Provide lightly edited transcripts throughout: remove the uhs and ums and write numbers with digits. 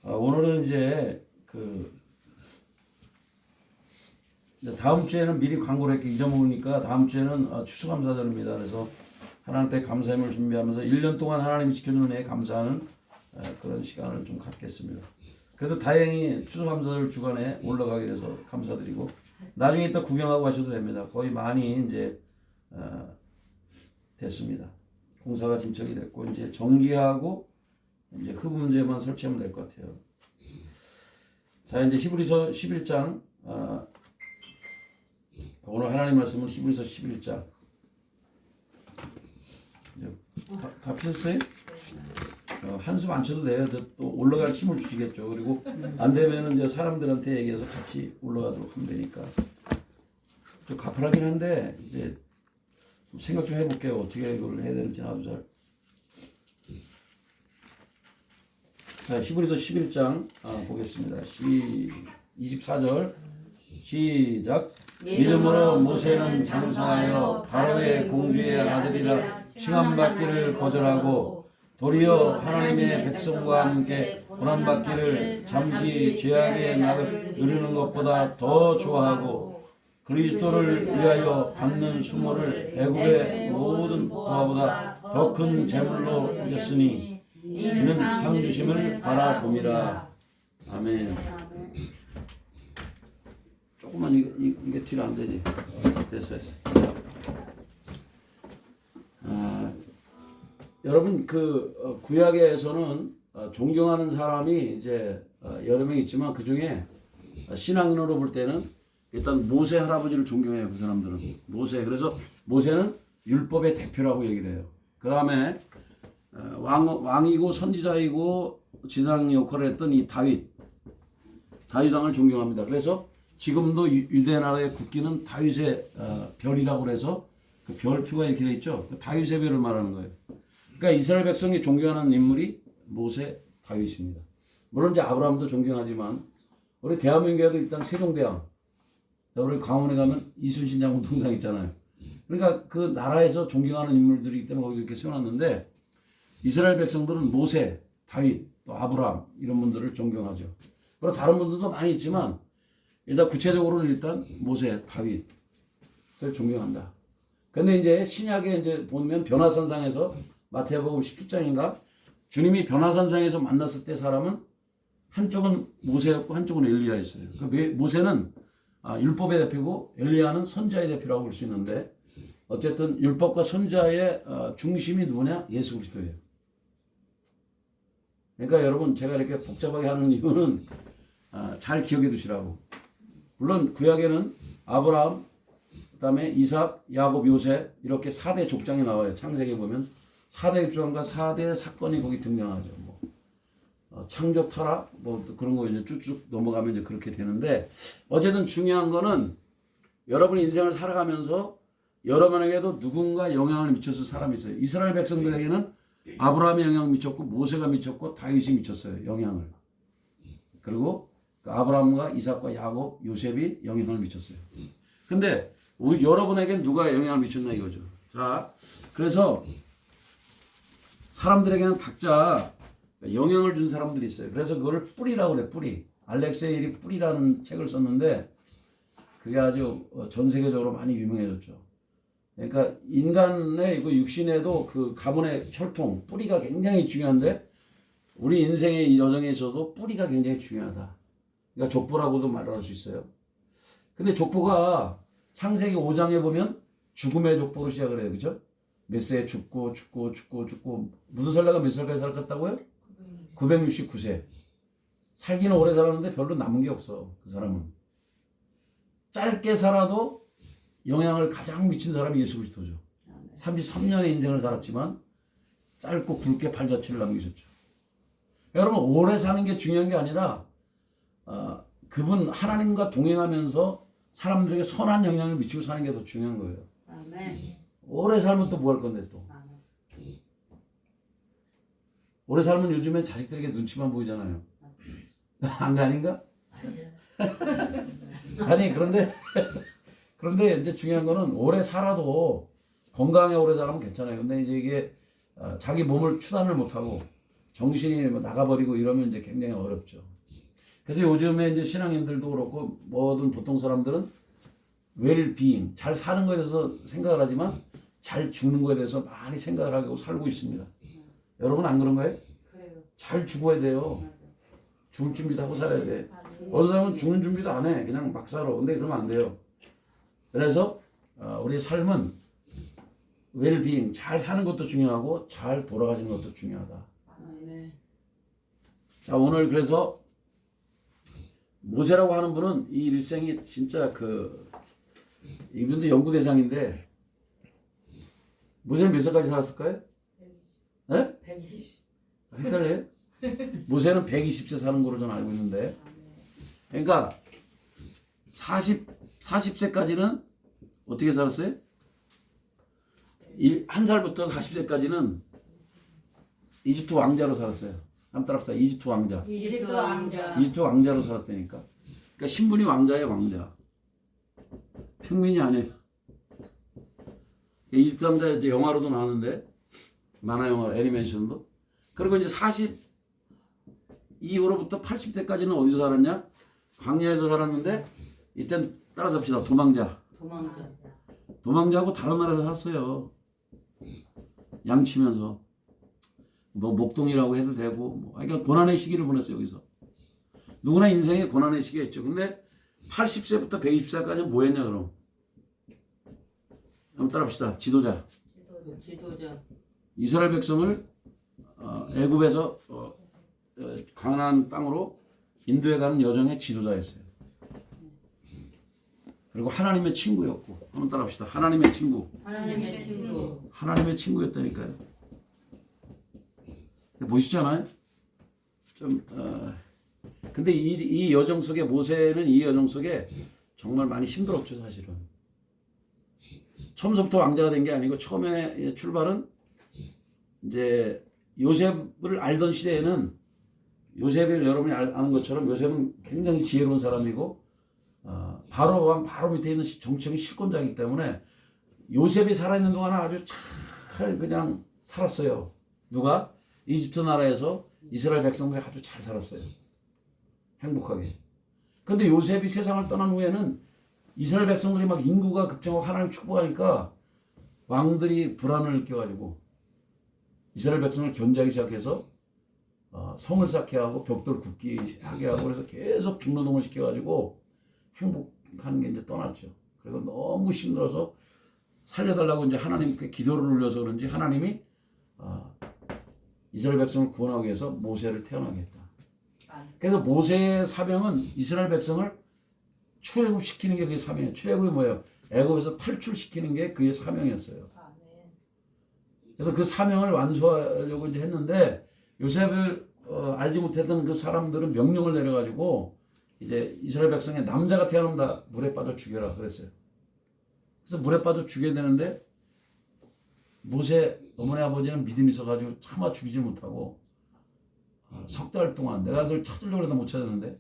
오늘은 이제 이제 다음 주에는 미리 광고를 했기 잊어먹으니까 다음 주에는 추수감사절입니다. 그래서 하나님 앞에 감사함을 준비하면서 1년 동안 하나님이 지켜주는 애 감사하는 그런 시간을 좀 갖겠습니다. 그래도 다행히 추수감사절 주간에 올라가게 돼서 감사드리고 나중에 이따 구경하고 가셔도 됩니다. 거의 많이 이제 됐습니다. 공사가 진척이 됐고 이제 정기하고 이제 흡음재만 설치하면 될 것 같아요. 자, 이제 히브리서 11장 오늘 하나님 말씀은 히브리서 11장 다 폈어요? 한숨 안 쳐도 돼요. 또 올라갈 힘을 주시겠죠. 그리고 안 되면은 이제 사람들한테 얘기해서 같이 올라가도록 하면 되니까. 좀 가파르긴 한데 이제 좀 생각 좀 해볼게요. 어떻게 이걸 해야 되는지 나도 잘. 자, 히브리서 11장 보겠습니다. 24절 시작. 믿음으로 모세는 장성하여 바로의 공주의 아들이라 칭함받기를 거절하고 도리어 하나님의 백성과 함께 고난받기를 잠시 죄악의 낙을 누리는 것보다 더 좋아하고 그리스도를 위하여 받는 수모를 애굽의 모든 부하보다 더 큰 재물로 여겼으니 이는 상 주심을 바라봄이라. 아멘. 조금만 이게 뒤로 안 되지. 됐어. 여러분 구약에서는 존경하는 사람이 이제 여러 명 있지만 그 중에 신앙인으로 볼 때는 일단 모세 할아버지를 존경해요. 그 사람들은 모세. 그래서 모세는 율법의 대표라고 얘기를 해요. 그 다음에 왕이고 선지자이고 지상 역할을 했던 이 다윗 왕을 존경합니다. 그래서 지금도 유대 나라의 국기는 다윗의 별이라고 해서 그 별표가 이렇게 돼 있죠. 그 다윗의 별을 말하는 거예요. 그러니까 이스라엘 백성이 존경하는 인물이 모세, 다윗입니다. 물론 이제 아브라함도 존경하지만 우리 대한민국에도 일단 세종대왕, 우리 강원에 가면 이순신 장군 동상 있잖아요. 그러니까 그 나라에서 존경하는 인물들이기 때문에 거기 이렇게 세워놨는데 이스라엘 백성들은 모세, 다윗, 또 아브라함 이런 분들을 존경하죠. 그리고 다른 분들도 많이 있지만 일단 구체적으로는 일단 모세, 다윗을 존경한다. 근데 이제 신약에 이제 보면 변화산상에서 마태복음 17장인가 주님이 변화산상에서 만났을 때 사람은 한쪽은 모세였고 한쪽은 엘리야였어요. 그러니까 모세는 율법의 대표고 엘리야는 선자의 대표라고 볼 수 있는데 어쨌든 율법과 선자의 중심이 누구냐? 예수 그리스도예요. 그러니까 여러분 제가 이렇게 복잡하게 하는 이유는 잘 기억해 두시라고. 물론 구약에는 아브라함, 그다음에 이삭, 야곱, 요셉 이렇게 4대 족장이 나와요. 창세기에 보면 4대 족장과 4대 사건이 거기 등장하죠. 뭐 창조, 타락, 뭐 그런 거 이제 쭉쭉 넘어가면 이제 그렇게 되는데 어쨌든 중요한 거는 여러분 인생을 살아가면서 여러분에게도 누군가 영향을 미쳤을 사람이 있어요. 이스라엘 백성들에게는 아브라함이 영향을 미쳤고 모세가 미쳤고 다윗이 미쳤어요. 영향을. 그리고 아브라함과 이삭과 야곱, 요셉이 영향을 미쳤어요. 근데 여러분에겐 누가 영향을 미쳤나 이거죠. 자, 그래서 사람들에게는 각자 영향을 준 사람들이 있어요. 그래서 그걸 뿌리라고 그래. 뿌리. 알렉세일이 뿌리라는 책을 썼는데 그게 아주 전 세계적으로 많이 유명해졌죠. 그러니까 인간의 그 육신에도 그 가문의 혈통, 뿌리가 굉장히 중요한데 우리 인생의 이 여정에 있어도 뿌리가 굉장히 중요하다. 그러니까 족보라고도 말할 수 있어요. 근데 족보가 창세기 5장에 보면 죽음의 족보로 시작을 해요. 그죠? 몇 세에 죽고 무드살라가 몇 살까지 살았다고요? 969세. 살기는 오래 살았는데 별로 남은 게 없어. 그 사람은. 짧게 살아도 영향을 가장 미친 사람이 예수 그리스도죠. 33년의 인생을 살았지만 짧고 굵게 발자취를 남기셨죠. 여러분 오래 사는 게 중요한 게 아니라 그분 하나님과 동행하면서 사람들에게 선한 영향을 미치고 사는 게 더 중요한 거예요. 아멘. 오래 살면 또 뭐 할 건데 또. 오래 살면 요즘엔 자식들에게 눈치만 보이잖아요. 아닌가? 아니 그런데 이제 중요한 거는 오래 살아도 건강하게 오래 살면 괜찮아요. 근데 이제 이게 자기 몸을 추단을 못하고 정신이 뭐 나가버리고 이러면 이제 굉장히 어렵죠. 그래서 요즘에 이제 신앙인들도 그렇고 모든 보통 사람들은 웰비잉, 잘 사는 거에 대해서 생각을 하지만 잘 죽는 거에 대해서 많이 생각을 하고 살고 있습니다. 여러분 안 그런 거예요? 그래요. 잘 죽어야 돼요. 죽을 준비도 하고 살아야 돼. 어떤 사람은 죽는 준비도 안 해. 그냥 막 살아. 근데 그러면 안 돼요. 그래서 우리의 삶은 웰비잉, 잘 사는 것도 중요하고 잘 돌아가시는 것도 중요하다. 네. 자, 오늘 그래서 모세라고 하는 분은 이 일생이 진짜 이분도 연구 대상인데 모세는 몇 살까지 살았을까요? 네? 120. 헷갈려요? 모세는 120세 사는 거로 저는 알고 있는데, 그러니까 40세까지는 어떻게 살았어요? 한 살부터 40세까지는 이집트 왕자로 살았어요. 한번 따라합시다. 이집트 왕자. 이집트 왕자. 이집트 왕자로 살았다니까. 그러니까 신분이 왕자예요, 왕자. 평민이 아니에요. 이집트 왕자 이제 영화로도 나오는데, 만화 영화 애니메이션도. 그리고 이제 40 이후로부터 80대까지는 어디서 살았냐? 광야에서 살았는데, 이땐 따라서 합시다. 도망자. 도망자하고 다른 나라에서 살았어요. 양치면서. 뭐 목동이라고 해도 되고, 그러니까 고난의 시기를 보냈어요, 여기서. 누구나 인생에 고난의 시기가 있죠. 근데 80세부터 120세까지는 뭐 했냐, 그럼? 한번 따라합시다. 지도자. 이스라엘 백성을 애굽에서 가나안 땅으로 인도해 가는 여정의 지도자였어요. 그리고 하나님의 친구였고, 한번 따라합시다. 하나님의 친구. 하나님의 친구였다니까요. 보시잖아요. 근데 이 여정 속에 모세는 이 여정 속에 정말 많이 힘들었죠, 사실은. 처음부터 왕자가 된 게 아니고 처음에 출발은 이제 요셉을 알던 시대에는 요셉을 여러분이 아는 것처럼 요셉은 굉장히 지혜로운 사람이고 바로 왕 바로 밑에 있는 정치적인 실권자이기 때문에 요셉이 살아있는 동안 아주 잘 그냥 살았어요. 누가? 이집트 나라에서 이스라엘 백성들이 아주 잘 살았어요. 행복하게. 근데 요셉이 세상을 떠난 후에는 이스라엘 백성들이 막 인구가 급증하고 하나님 축복하니까 왕들이 불안을 느껴가지고 이스라엘 백성을 견제하기 시작해서 성을 쌓게 하고 벽돌 굽기 하게 하고 그래서 계속 중노동을 시켜가지고 행복한 게 이제 떠났죠. 그리고 너무 힘들어서 살려달라고 이제 하나님께 기도를 올려서 그런지 하나님이 이스라엘 백성을 구원하기 위해서 모세를 태어나게 했다. 그래서 모세의 사명은 이스라엘 백성을 출애굽시키는 게 그의 사명이에요. 출애굽이 뭐예요? 애굽에서 탈출시키는 게 그의 사명이었어요. 그래서 그 사명을 완수하려고 이제 했는데 요셉을 알지 못했던 그 사람들은 명령을 내려가지고 이제 이스라엘 백성의 남자가 태어난다 물에 빠져 죽여라 그랬어요. 그래서 물에 빠져 죽여야 되는데 모세 어머니 아버지는 믿음이 있어가지고 차마 죽이지 못하고 석 달 동안 내가 그걸 찾으려고 해도 못 찾았는데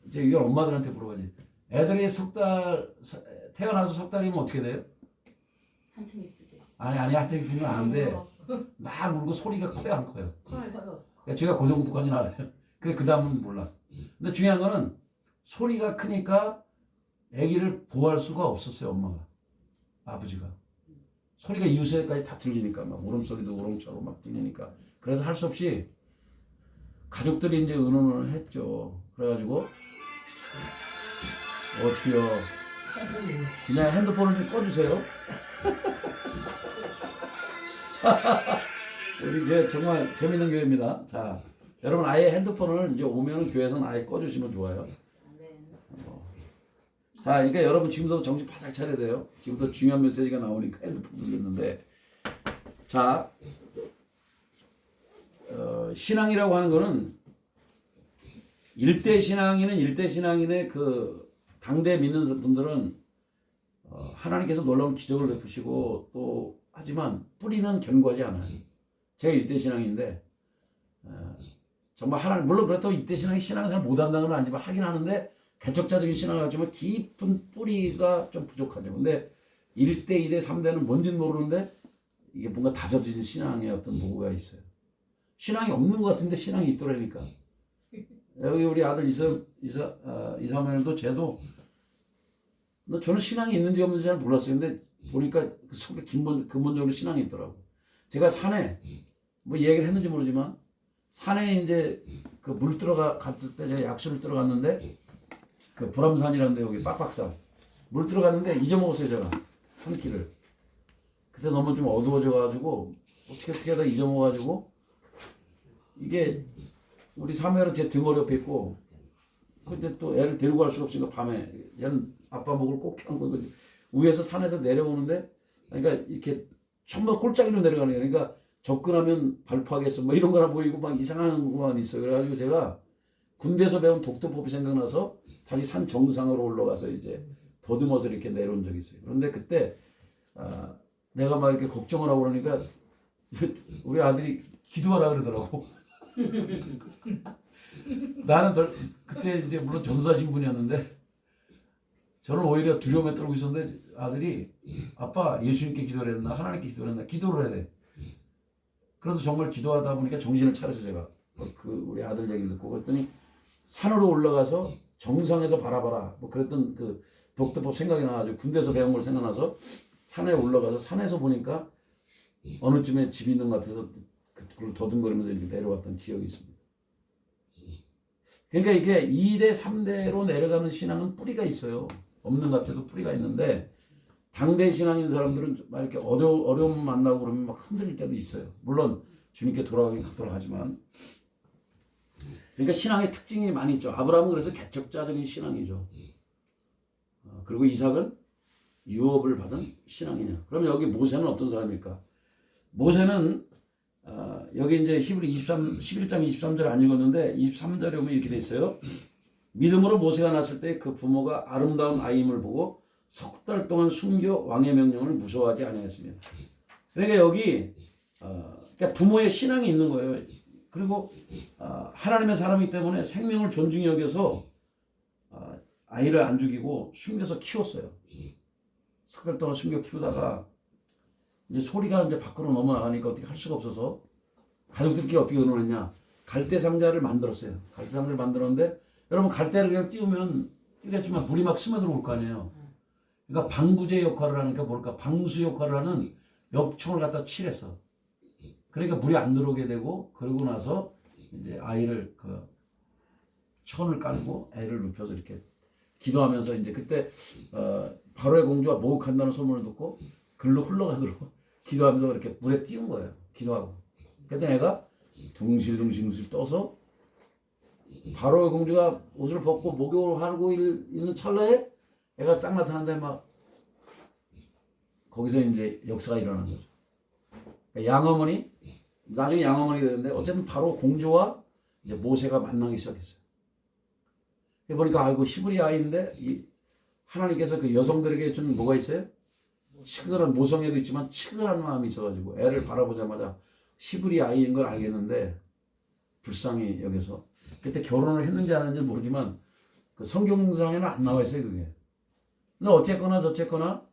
이제 이걸 엄마들한테 물어봐야지. 애들이 태어나서 석 달이면 어떻게 돼요? 한참 이쁘게. 아니 한참 이쁘면 안 돼. 막 울고 소리가 커요 안 커요? 커요. 제가 그 정도까지는 알아요. 그 다음은 몰라. 근데 중요한 거는 소리가 크니까 아기를 보호할 수가 없었어요 엄마가. 아버지가. 소리가 이웃에까지 다 들리니까 막 울음소리도 우렁차고 막 들리니까 그래서 할 수 없이 가족들이 이제 의논을 했죠. 그래가지고 주여 그냥 핸드폰을 좀 꺼주세요. 우리 교회 정말 재밌는 교회입니다. 자, 여러분 아예 핸드폰을 이제 오면은 교회에서는 아예 꺼주시면 좋아요. 자, 그러니까 여러분 지금부터 정신 바짝 차려야 돼요. 지금부터 중요한 메시지가 나오니까 핸드폰 눌렀는데, 자, 신앙이라고 하는 거는 일대 신앙인의 그 당대 믿는 분들은 하나님께서 놀라운 기적을 베푸시고 또 하지만 뿌리는 견고하지 않아요. 제가 일대 신앙인데 정말 하나님 물론 그렇다고 일대 신앙이 신앙을 잘 못한다는 건 아니지만 하긴 하는데 개척자적인 신앙을 가지만 깊은 뿌리가 좀 부족하죠. 근데 1대, 2대, 3대는 뭔지는 모르는데 이게 뭔가 다져진 신앙의 어떤 노고가 있어요. 신앙이 없는 것 같은데 신앙이 있더라니까. 여기 우리 아들 이사무엘도 쟤도 저는 신앙이 있는지 없는지 잘 몰랐어요. 근데 보니까 그 속에 근본적으로 신앙이 있더라고. 제가 산에 뭐 얘기를 했는지 모르지만 산에 이제 그 물 갔을 때 제가 약수를 들어갔는데 그 불암산이라는데 여기 빡빡산 물 들어갔는데 잊어먹었어요 제가 산길을. 그때 너무 좀 어두워져가지고 어떻게 하다 잊어먹어가지고 이게 우리 사무엘은 제 등허리 옆에 있고 근데 또 애를 데리고 갈 수가 없으니까 밤에 얘는 아빠 목을 꼭 한 거거든. 위에서 산에서 내려오는데 그러니까 이렇게 전부 꼴짜기로 내려가는 거예요. 그러니까 접근하면 발포하겠어 뭐 이런 거나 보이고 막 이상한 것만 있어요. 그래가지고 제가 군대에서 배운 독도법이 생각나서 다시 산 정상으로 올라가서 이제 더듬어서 이렇게 내려온 적이 있어요. 그런데 그때 내가 막 이렇게 걱정을 하고 그러니까 우리 아들이 기도하라 그러더라고. 나는 그때 이제 물론 전사 신분이었는데 저는 오히려 두려움에 떨고 있었는데 아들이 아빠 예수님께 기도를 했나 하나님께 기도를 했나 기도를 해야 돼. 그래서 정말 기도하다 보니까 정신을 차려서 제가 그 우리 아들 얘기를 듣고 그랬더니 산으로 올라가서 정상에서 바라봐라 뭐 그랬던 그 독도법 생각이 나가지고 군대에서 배운 걸 생각나서 산에 올라가서 산에서 보니까 어느 쯤에 집이 있는 것 같아서 그걸 더듬거리면서 이렇게 내려왔던 기억이 있습니다. 그러니까 이게 2대 3대로 내려가는 신앙은 뿌리가 있어요. 없는 것 같아도 뿌리가 있는데 당대 신앙인 사람들은 막 이렇게 어려움 만나고 그러면 막 흔들릴 때도 있어요. 물론 주님께 돌아가지만 그러니까 신앙의 특징이 많이 있죠. 아브라함은 그래서 개척자적인 신앙이죠. 그리고 이삭은 유업을 받은 신앙이냐. 그럼 여기 모세는 어떤 사람일까? 모세는 여기 이제 히브리 11장 23절 안 읽었는데 23절에 보면 이렇게 돼 있어요. 믿음으로 모세가 낳았을 때 그 부모가 아름다운 아이임을 보고 석 달 동안 숨겨 왕의 명령을 무서워하지 아니했습니다. 그러니까 여기 그러니까 부모의 신앙이 있는 거예요. 그리고 하나님의 사람이기 때문에 생명을 존중히 여겨서 아이를 안 죽이고 숨겨서 키웠어요. 석 달 동안 숨겨 키우다가 이제 소리가 이제 밖으로 넘어나가니까 어떻게 할 수가 없어서 가족들끼리 어떻게 의논했냐. 갈대 상자를 만들었어요. 갈대 상자를 만들었는데 여러분 갈대를 그냥 띄우겠지만 물이 막 스며들어올 거 아니에요. 그러니까 방부제 역할을 하니까 뭘까? 방수 역할을 하는 역청을 갖다 칠했어. 그러니까 물이 안 들어오게 되고 그러고 나서 이제 아이를 그 천을 깔고 애를 눕혀서 이렇게 기도하면서 이제 그때 바로의 공주가 모욕한다는 소문을 듣고 글로 흘러가도록 기도하면서 이렇게 물에 띄운 거예요. 기도하고. 그때 애가 둥실둥실 떠서 바로의 공주가 옷을 벗고 목욕을 하고 있는 찰나에 애가 딱 나타났는데 막 거기서 이제 역사가 일어난 거죠. 그러니까 양어머니 나중에 양어머니가 되는데 어쨌든 바로 공주와 이제 모세가 만나기 시작했어요. 보니까 아이고 히브리 아이인데 하나님께서 그 여성들에게 준 뭐가 있어요? 치근한 모성애도 있지만 치근한 마음이 있어가지고 애를 바라보자마자 히브리 아이인 걸 알겠는데 불쌍히 여겨서 그때 결혼을 했는지 안 했는지 모르지만 그 성경상에는 안 나와 있어요 그게. 근데 어쨌거나 저쨌거나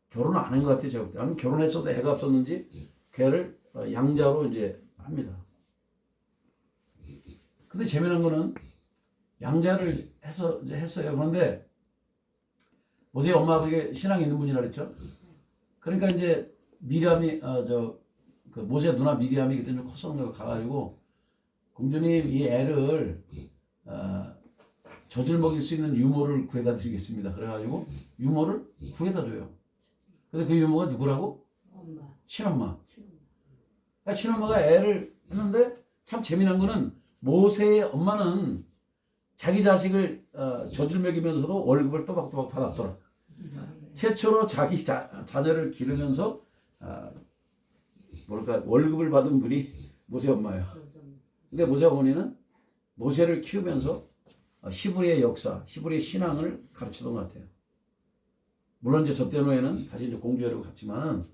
결혼을 안 한 것 같아요 제가 볼 때. 아니면 결혼했어도 애가 없었는지 걔를 양자로 이제 합니다. 근데 재미난 거는 양자를 했어요. 그런데 모세의 엄마 아버지가 신앙이 있는 분이라 그랬죠. 그러니까 이제 미리암이 그 모세 누나 미리암이 그때 좀 컸었는 거 가가지고 공주님 이 애를 젖을 먹일 수 있는 유모를 구해다 드리겠습니다. 그래가지고 유모를 구해다 줘요. 근데 그 유모가 누구라고? 엄마. 친엄마. 그러니까 친엄마가 애를 했는데 참 재미난 거는 모세의 엄마는 자기 자식을 젖을 먹이면서도 월급을 또박또박 받았더라. 최초로 자기 자녀를 기르면서 월급을 받은 분이 모세 엄마예요. 근데 모세 어머니는 모세를 키우면서 히브리의 역사, 히브리의 신앙을 가르치던 것 같아요. 물론 이제 저 때는 다시 이제 공주회로 갔지만은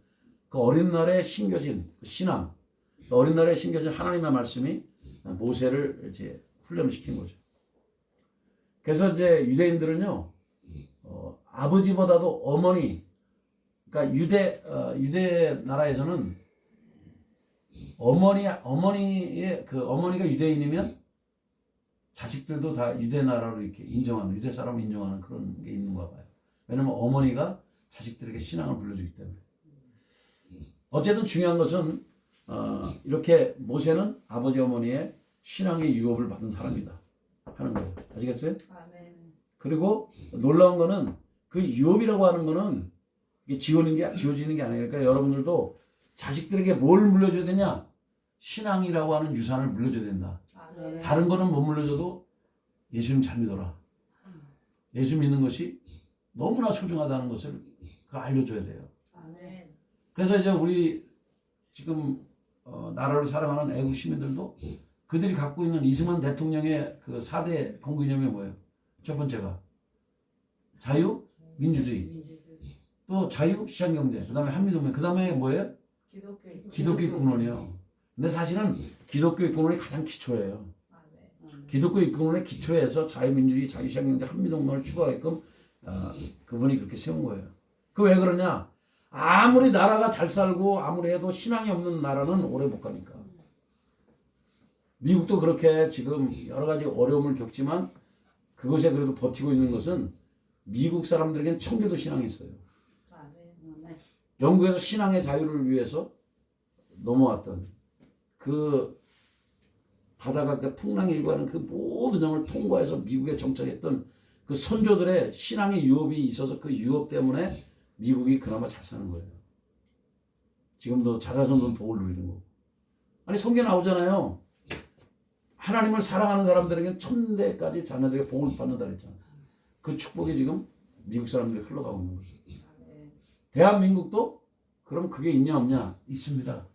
그 어린 날에 심겨진 그 신앙, 그 어린 날에 심겨진 하나님의 말씀이 모세를 이제 훈련시킨 거죠. 그래서 이제 유대인들은요, 아버지보다도 어머니, 그러니까 유대 나라에서는 어머니의 그 어머니가 유대인이면 자식들도 다 유대 나라로 이렇게 인정하는 유대 사람을 인정하는 그런 게 있는가 봐요. 왜냐면 어머니가 자식들에게 신앙을 불러주기 때문에. 어쨌든 중요한 것은 이렇게 모세는 아버지 어머니의 신앙의 유업을 받은 사람이다 하는 거예요. 아시겠어요? 아멘. 그리고 놀라운 거는 그 유업이라고 하는 거는 이게 지어지는 게 아니에요. 그러니까 여러분들도 자식들에게 뭘 물려줘야 되냐? 신앙이라고 하는 유산을 물려줘야 된다. 아멘. 다른 거는 못 물려줘도 예수님 잘 믿어라. 예수 믿는 것이 너무나 소중하다는 것을 알려줘야 돼요. 아멘. 그래서 이제 우리 지금 나라를 사랑하는 애국 시민들도 그들이 갖고 있는 이승만 대통령의 그 4대 건국 이념이 뭐예요? 첫 번째가 자유, 민주주의, 또 자유, 시장경제, 그 다음에 한미동맹, 그 다음에 뭐예요? 기독교 입국론이요. 근데 사실은 기독교 입국론이 가장 기초예요. 기독교 입국론의 기초에서 자유민주주의, 자유시장경제, 한미동맹을 추구하게끔 그분이 그렇게 세운 거예요. 그 왜 그러냐? 아무리 나라가 잘 살고 아무리 해도 신앙이 없는 나라는 오래 못 가니까. 미국도 그렇게 지금 여러 가지 어려움을 겪지만 그것에 그래도 버티고 있는 것은 미국 사람들에겐 청교도 신앙이 있어요. 영국에서 신앙의 자유를 위해서 넘어왔던 그 바다가 그 풍랑이 일구하는 그 모든 영을 통과해서 미국에 정착했던 그 선조들의 신앙의 유업이 있어서 그 유업 때문에 미국이 그나마 잘 사는 거예요. 지금도 자자손손 복을 누리는 거고. 아니 성경에 나오잖아요. 하나님을 사랑하는 사람들에게는 천대까지 자녀들에게 복을 받는다 그랬잖아요. 그 축복이 지금 미국 사람들이 흘러가고 있는 거죠. 대한민국도 그럼 그게 있냐 없냐? 있습니다.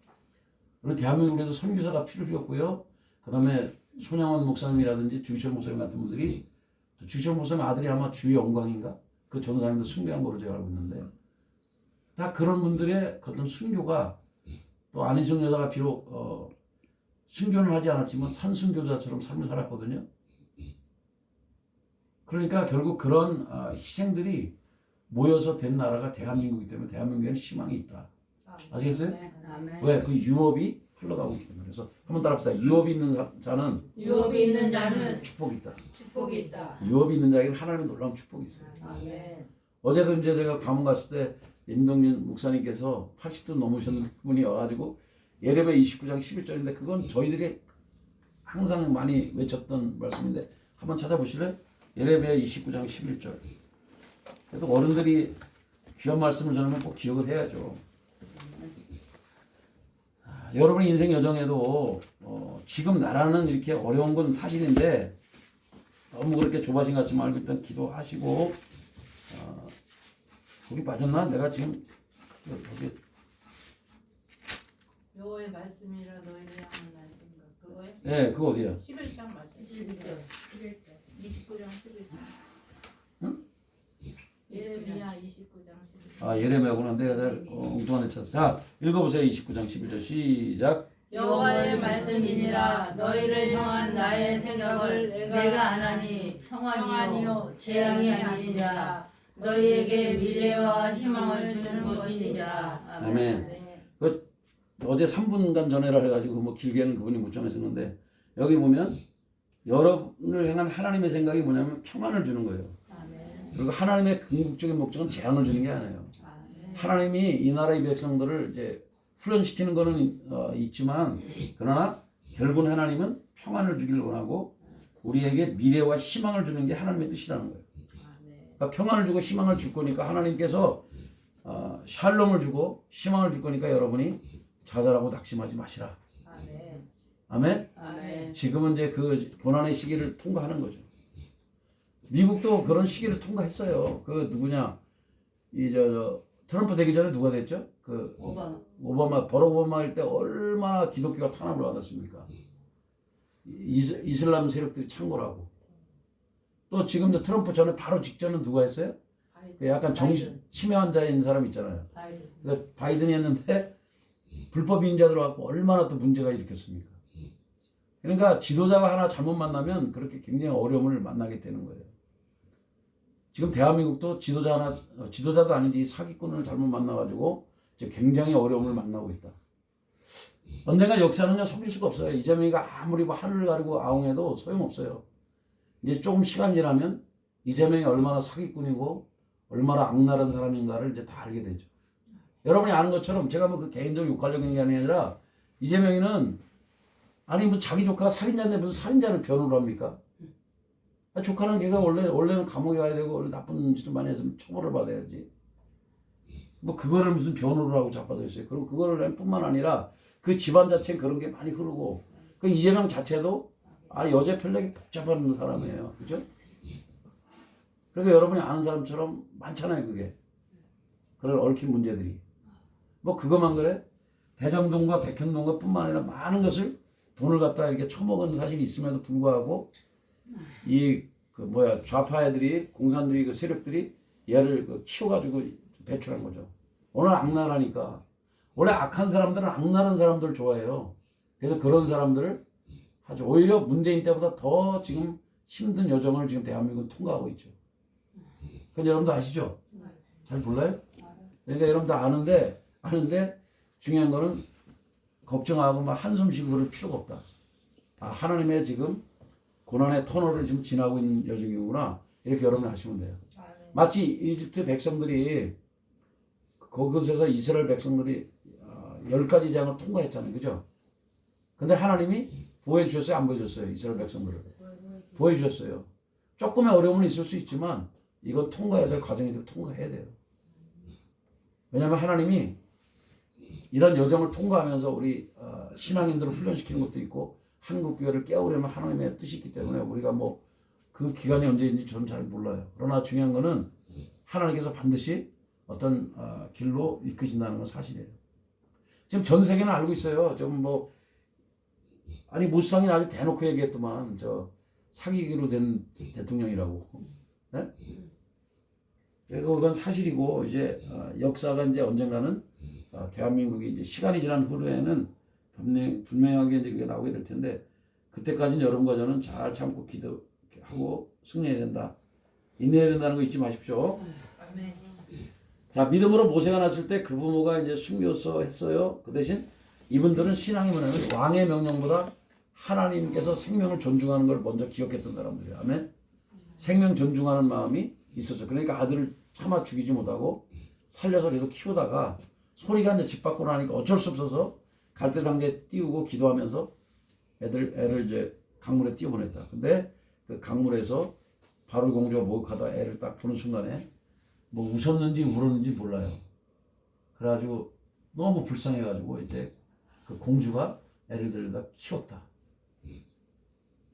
그리고 대한민국에서 선교사가 필요했고요. 그 다음에 손양원 목사님이라든지 주기철 목사님 같은 분들이 주기철 목사님 아들이 아마 주의 영광인가? 그 전도사님도 순교한 거로 제가 알고 있는데 다 그런 분들의 어떤 순교가 또 안희정 여사가 비록 순교는 하지 않았지만 산순교자처럼 삶을 살았거든요. 그러니까 결국 그런 희생들이 모여서 된 나라가 대한민국이기 때문에 대한민국에는 희망이 있다. 아시겠어요? 아멘. 왜? 그 유업이 흘러가고 있기 때문에. 그래서 한번 따라합시다. 유업이 있는 자는 유업이 있는 자는 축복이 있다. 축복이 있다. 유업이 있는 자에게는 하나님의 놀라운 축복이 있어요. 아멘. 어제도 이제 제가 감원 갔을 때 임동윤 목사님께서 80도 넘으셨는데 그분이 와가지고 예레미야 29장 11절인데 그건 저희들이 항상 많이 외쳤던 말씀인데 한번 찾아보실래요? 예레미야 29장 11절. 그래도 어른들이 귀한 말씀을 전하면 꼭 기억을 해야죠. 여러분의 인생 여정에도 지금 나라는 이렇게 어려운 건 사실인데 너무 그렇게 조바심 갖지 말고 일단 기도하시고 거기 빠졌나? 내가 지금 여기 여호와의 말씀이라 너희를 향한 말씀인가 그거에 네, 그거 어디야? 11장 말씀 29장 11장 응? 예레미야 29장 11장 아 예레미야구나. 내가 엉뚱한 데 찾았어. 자 읽어보세요. 29장 11절 시작. 여호와의 말씀이니라 너희를 향한 나의 생각을 내가 안 하니 평안이요 재앙이 아니니라 너희에게 미래와 희망을 주는 것이니라. 아멘. 어제 3분간 전해라 해가지고 뭐 길게는 그분이 못 전하셨는데 여기 보면 여러분을 향한 하나님의 생각이 뭐냐면 평안을 주는 거예요. 아멘. 그리고 하나님의 궁극적인 목적은 재앙을 주는 게 아니에요. 아멘. 하나님이 이 나라의 백성들을 이제 훈련시키는 거는 있지만 그러나 결국은 하나님은 평안을 주기를 원하고 우리에게 미래와 희망을 주는 게 하나님의 뜻이라는 거예요. 그러니까 평안을 주고 희망을 줄 거니까 하나님께서 샬롬을 주고 희망을 줄 거니까 여러분이 좌절하고 낙심하지 마시라. 아멘. 아멘. 아멘. 지금은 이제 그 고난의 시기를 통과하는 거죠. 미국도 그런 시기를 통과했어요. 그 누구냐 이 트럼프 되기 전에 누가 됐죠? 그 버럭 오바마일 때 얼마나 기독교가 탄압을 받았습니까? 이슬람 세력들이 창궐하고 또 지금도 트럼프 전에 바로 직전은 누가 했어요? 그 약간 정신 치매 환자인 사람 있잖아요. 그러니까 바이든이 했는데 불법 인자 들어갖고 얼마나 또 문제가 일으켰습니까? 그러니까 지도자가 하나 잘못 만나면 그렇게 굉장히 어려움을 만나게 되는 거예요. 지금 대한민국도 지도자도 아닌지 사기꾼을 잘못 만나가지고 이제 굉장히 어려움을 만나고 있다. 언젠가 역사는요 속일 수가 없어요. 이재명이가 아무리 뭐 하늘을 가리고 아웅해도 소용없어요. 이제 조금 시간 지나면 이재명이 얼마나 사기꾼이고 얼마나 악랄한 사람인가를 이제 다 알게 되죠. 여러분이 아는 것처럼 제가 뭐 그 개인적으로 욕하려는 게 아니라 이재명이는 아니 뭐 자기 조카가 살인자인데 무슨 살인자를 변호를 합니까? 조카는 걔가 원래는 감옥에 가야 되고 원래 나쁜 짓을 많이 해서 처벌을 받아야지. 뭐 그거를 무슨 변호를 하고 자빠져 있어요. 그리고 그거를 할 뿐만 아니라 그 집안 자체는 그런 게 많이 흐르고 그 이재명 자체도 여자 편력이 복잡한 사람이에요. 그죠? 그러니까 여러분이 아는 사람처럼 많잖아요. 그게. 그런 얽힌 문제들이. 뭐 그것만 그래? 대장동과 백현동과 뿐만 아니라 많은 것을 돈을 갖다 이렇게 처먹은 사실이 있음에도 불구하고 좌파 애들이 공산주의 그 세력들이 얘를 키워가지고 배출한 거죠. 오늘 악랄하니까. 원래 악한 사람들은 악랄한 사람들을 좋아해요. 그래서 그런 사람들을 하죠. 오히려 문재인 때보다 더 지금 힘든 여정을 지금 대한민국은 통과하고 있죠. 그건 여러분도 아시죠? 잘 몰라요? 그러니까 여러분도 아는데 중요한 거는 걱정하고 막 한숨 쉬고 그럴 필요가 없다. 하나님의 지금 고난의 터널을 지금 지나고 있는 여정이구나. 이렇게 여러분이 아시면 돼요. 마치 이집트 백성들이 그곳에서 이스라엘 백성들이 10가지 재앙을 통과했잖아요. 그죠? 근데 하나님이 보여주셨어요? 안 보여줬어요? 이스라엘 백성들을. 보여주셨어요. 조금의 어려움은 있을 수 있지만 이거 통과해야 될 과정이들 통과해야 돼요. 왜냐하면 하나님이 이런 여정을 통과하면서 우리 신앙인들을 훈련시키는 것도 있고 한국교회를 깨우려면 하나님의 뜻이 있기 때문에 우리가 뭐 그 기간이 언제인지 저는 잘 몰라요. 그러나 중요한 거는 하나님께서 반드시 어떤 길로 이끄신다는 건 사실이에요. 지금 전 세계는 알고 있어요. 좀 모수상이 아주 대놓고 얘기했더만 저 사기기로 된 대통령이라고. 네? 그건 사실이고 이제 역사가 이제 언젠가는 대한민국이 이제 시간이 지난 후에는 분명하게 이제 그게 나오게 될 텐데 그때까지는 여러분과 저는 잘 참고 기도하고 승리해야 된다. 인내해야 된다는 거 잊지 마십시오. 자, 믿음으로 모세가 났을 때 그 부모가 이제 숨겨서 했어요. 그 대신 이분들은 신앙이 뭐냐면 왕의 명령보다 하나님께서 생명을 존중하는 걸 먼저 기억했던 사람들이에요. 아멘. 생명 존중하는 마음이 있었죠. 그러니까 아들을 차마 죽이지 못하고 살려서 계속 키우다가 소리가 이제 집 밖으로 나니까 어쩔 수 없어서 갈대상자에 띄우고 기도하면서 애를 이제 강물에 띄워보냈다. 근데 그 강물에서 바로 공주가 목욕하다 애를 딱 보는 순간에 뭐 웃었는지 울었는지 몰라요. 그래가지고 너무 불쌍해가지고 이제 그 공주가 애를 데려다 키웠다.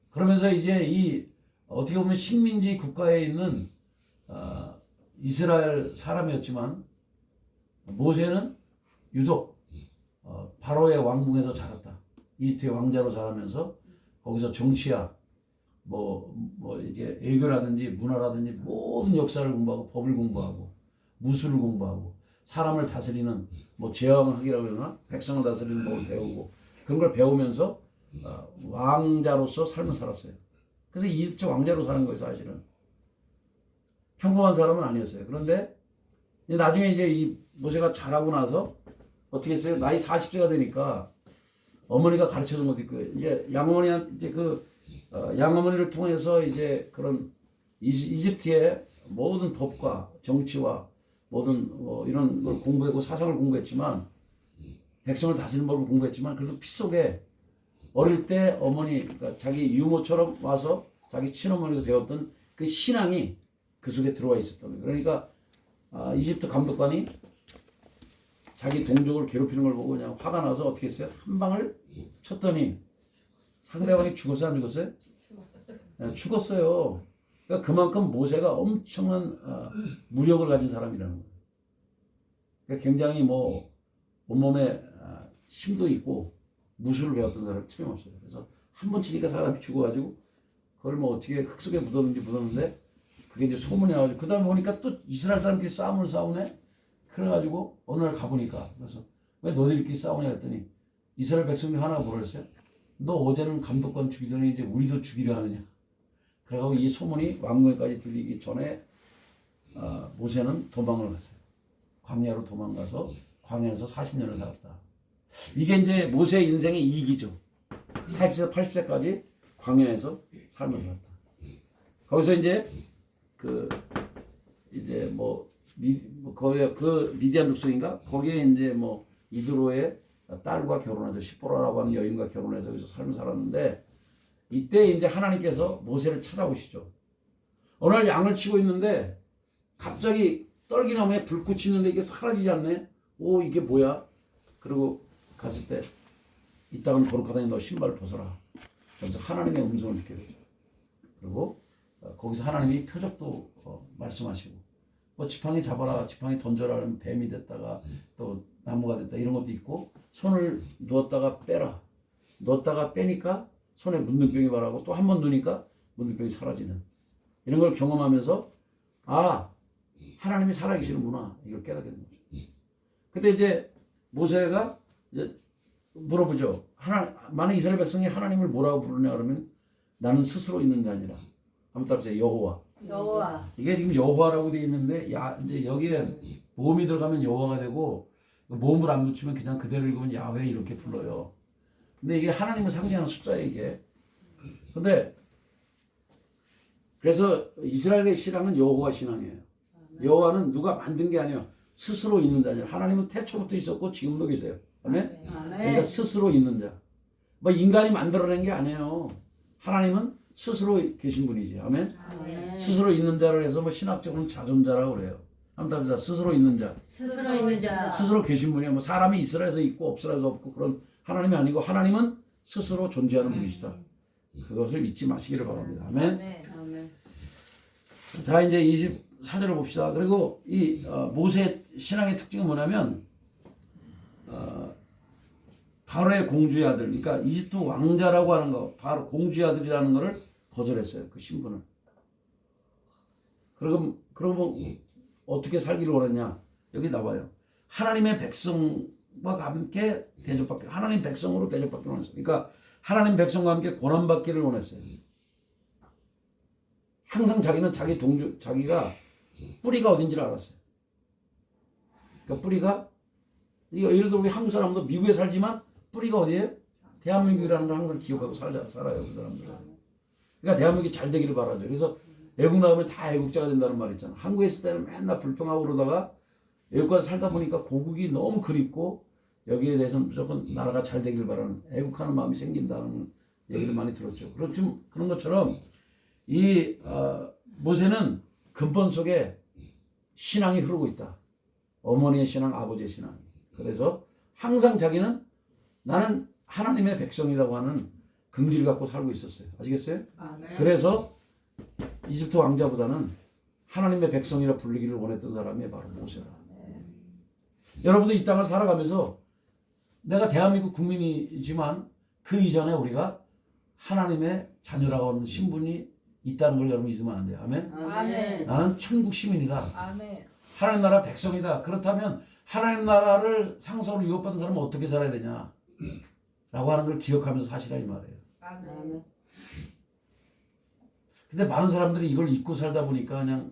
그러면서 이제 어떻게 보면 식민지 국가에 있는 이스라엘 사람이었지만 모세는 유독 바로의 왕궁에서 자랐다. 이집트의 왕자로 자라면서 거기서 정치야 이게 애교라든지 문화라든지 모든 역사를 공부하고 법을 공부하고 무술을 공부하고 사람을 다스리는 제왕학이라고 그러나 백성을 다스리는 법을 배우고 그런 걸 배우면서 왕자로서 삶을 살았어요. 그래서 이집트 왕자로 사는 거예요, 사실은. 평범한 사람은 아니었어요. 그런데 나중에 이제 이 모세가 자라고 나서 어떻게 했어요? 나이 40세가 되니까 어머니가 가르쳐준 것도 있고 이제 양어머니한테 이제 양어머니를 통해서 이제 그런 이집트의 모든 법과 정치와 모든 이런 걸 공부하고 사상을 공부했지만 백성을 다스리는 법을 공부했지만 그래도 피 속에 어릴 때 그러니까 자기 유모처럼 와서 자기 친어머니에서 배웠던 그 신앙이 그 속에 들어와 있었던 거예요. 그러니까 이집트 감독관이 자기 동족을 괴롭히는 걸 보고 그냥 화가 나서 어떻게 했어요? 한 방을 쳤더니 상대방이 죽었어요? 안 죽었어요? 죽었어요. 그러니까 그만큼 모세가 엄청난 무력을 가진 사람이라는 거예요. 그러니까 굉장히 온몸에 힘도 있고 무술을 배웠던 사람이 틀림없어요. 그래서 한 번 치니까 사람이 죽어가지고 그걸 어떻게 흙 속에 묻었는데 그게 이제 소문이 나가지고 그 다음에 보니까 또 이스라엘 사람끼리 싸움을 싸우네? 그래가지고 어느 날 가보니까 그래서 왜 너희들끼리 싸우냐 했더니 이스라엘 백성이 하나가 뭐라 했어요? 너 어제는 감독관 죽이더니 이제 우리도 죽이려 하느냐. 그래서 이 소문이 왕궁에까지 들리기 전에 모세는 도망을 갔어요. 광야로 도망가서 광야에서 40년을 살았다. 이게 이제 모세의 인생의 이기죠. 40세, 80세까지 광야에서 삶을 살았다. 거기서 이제 이제 거기 그 미디안 족속인가 거기에 이제 이드로의 딸과 결혼하죠. 시보라라고 하는 여인과 결혼해서 여기서 삶을 살았는데 이때 이제 하나님께서 모세를 찾아오시죠. 어느 날 양을 치고 있는데 갑자기 떨기나무에 불꽃이 있는데 이게 사라지지 않네. 오, 이게 뭐야? 그리고 갔을 때 이 땅은 거룩하다니 너 신발을 벗어라. 그래서 하나님의 음성을 듣게 되죠. 그리고 거기서 하나님이 표적도 말씀하시고 지팡이 잡아라, 지팡이 던져라 하면 뱀이 됐다가 또 나무가 됐다 이런 것도 있고 손을 누웠다가 빼라. 넣었다가 빼니까 손에 문둥병이 말하고 또 한 번 누니까 문둥병이 사라지는 이런 걸 경험하면서 하나님이 살아계시는구나 이걸 깨닫게 된 거죠. 그때 이제 모세가 이제 물어보죠. 많은 이스라엘 백성이 하나님을 뭐라고 부르냐 그러면 나는 스스로 있는 자 아니라 한번 따라해보세요. 여호와. 여호와. 이게 지금 여호와라고 되어 있는데 이제 여기에 모음이 들어가면 여호와가 되고 모음을 안 붙이면 그냥 그대로 읽으면 야훼 이렇게 불러요. 근데 이게 하나님을 상징하는 숫자예요 이게. 근데 그래서 이스라엘의 신앙은 여호와 신앙이에요. 여호와는 누가 만든 게 아니에요. 스스로 있는 자냐. 하나님은 태초부터 있었고 지금도 계세요. 아멘? 그러니까 스스로 있는 자. 인간이 만들어낸 게 아니에요. 하나님은 스스로 계신 분이지. 아멘? 스스로 있는 자를 해서 신학적으로는 자존자라고 그래요. 한번 스스로 있는 자. 스스로 있는 자. 스스로 계신 분이야. 사람이 있으라 해서 있고 없으라 해서 없고 그런 하나님이 아니고 하나님은 스스로 존재하는 분이시다. 그것을 잊지 마시기를 바랍니다. 아멘? 아멘. 자, 이제 24절을 봅시다. 그리고 이 모세 신앙의 특징은 뭐냐면 바로의 공주의 아들, 그러니까 이집트 왕자라고 하는 거, 바로 공주의 아들이라는 거를 거절했어요. 그 신분을. 그러면 어떻게 살기를 원했냐? 여기 나와요. 하나님의 백성과 함께 대접받기, 하나님 백성으로 대접받기를 원했어요. 그러니까 하나님 백성과 함께 고난받기를 원했어요. 항상 자기는 자기가 뿌리가 어딘지를 알았어요. 그러니까 뿌리가 예를 들어 우리 한국 사람도 미국에 살지만 뿌리가 어디예요? 대한민국이라는 걸 항상 기억하고 살아요 그 사람들은. 그러니까 대한민국이 잘 되기를 바라죠. 그래서 외국 나가면 다 애국자가 된다는 말 있잖아. 한국에 있을 때는 맨날 불평하고 그러다가 외국 가서 살다 보니까 고국이 너무 그립고 여기에 대해서는 무조건 나라가 잘 되기를 바라는 애국하는 마음이 생긴다는 얘기를 많이 들었죠. 그런 것처럼 이 모세는 근본 속에 신앙이 흐르고 있다. 어머니의 신앙, 아버지의 신앙. 그래서 항상 자기는 나는 하나님의 백성이라고 하는 긍지를 갖고 살고 있었어요. 아시겠어요? 아멘. 그래서 이집트 왕자보다는 하나님의 백성이라 불리기를 원했던 사람이 바로 모세다. 여러분도 이 땅을 살아가면서 내가 대한민국 국민이지만 그 이전에 우리가 하나님의 자녀라고 하는 신분이 있다는 걸 여러분 잊으면 안 돼요. 아멘? 아멘. 나는 천국 시민이다. 아멘. 하나님 나라 백성이다. 그렇다면 하나님 나라를 상속으로 유업받은 사람은 어떻게 살아야 되냐? 라고 하는 걸 기억하면서 사시라 이 말이에요. 아멘. 근데 많은 사람들이 이걸 잊고 살다 보니까 그냥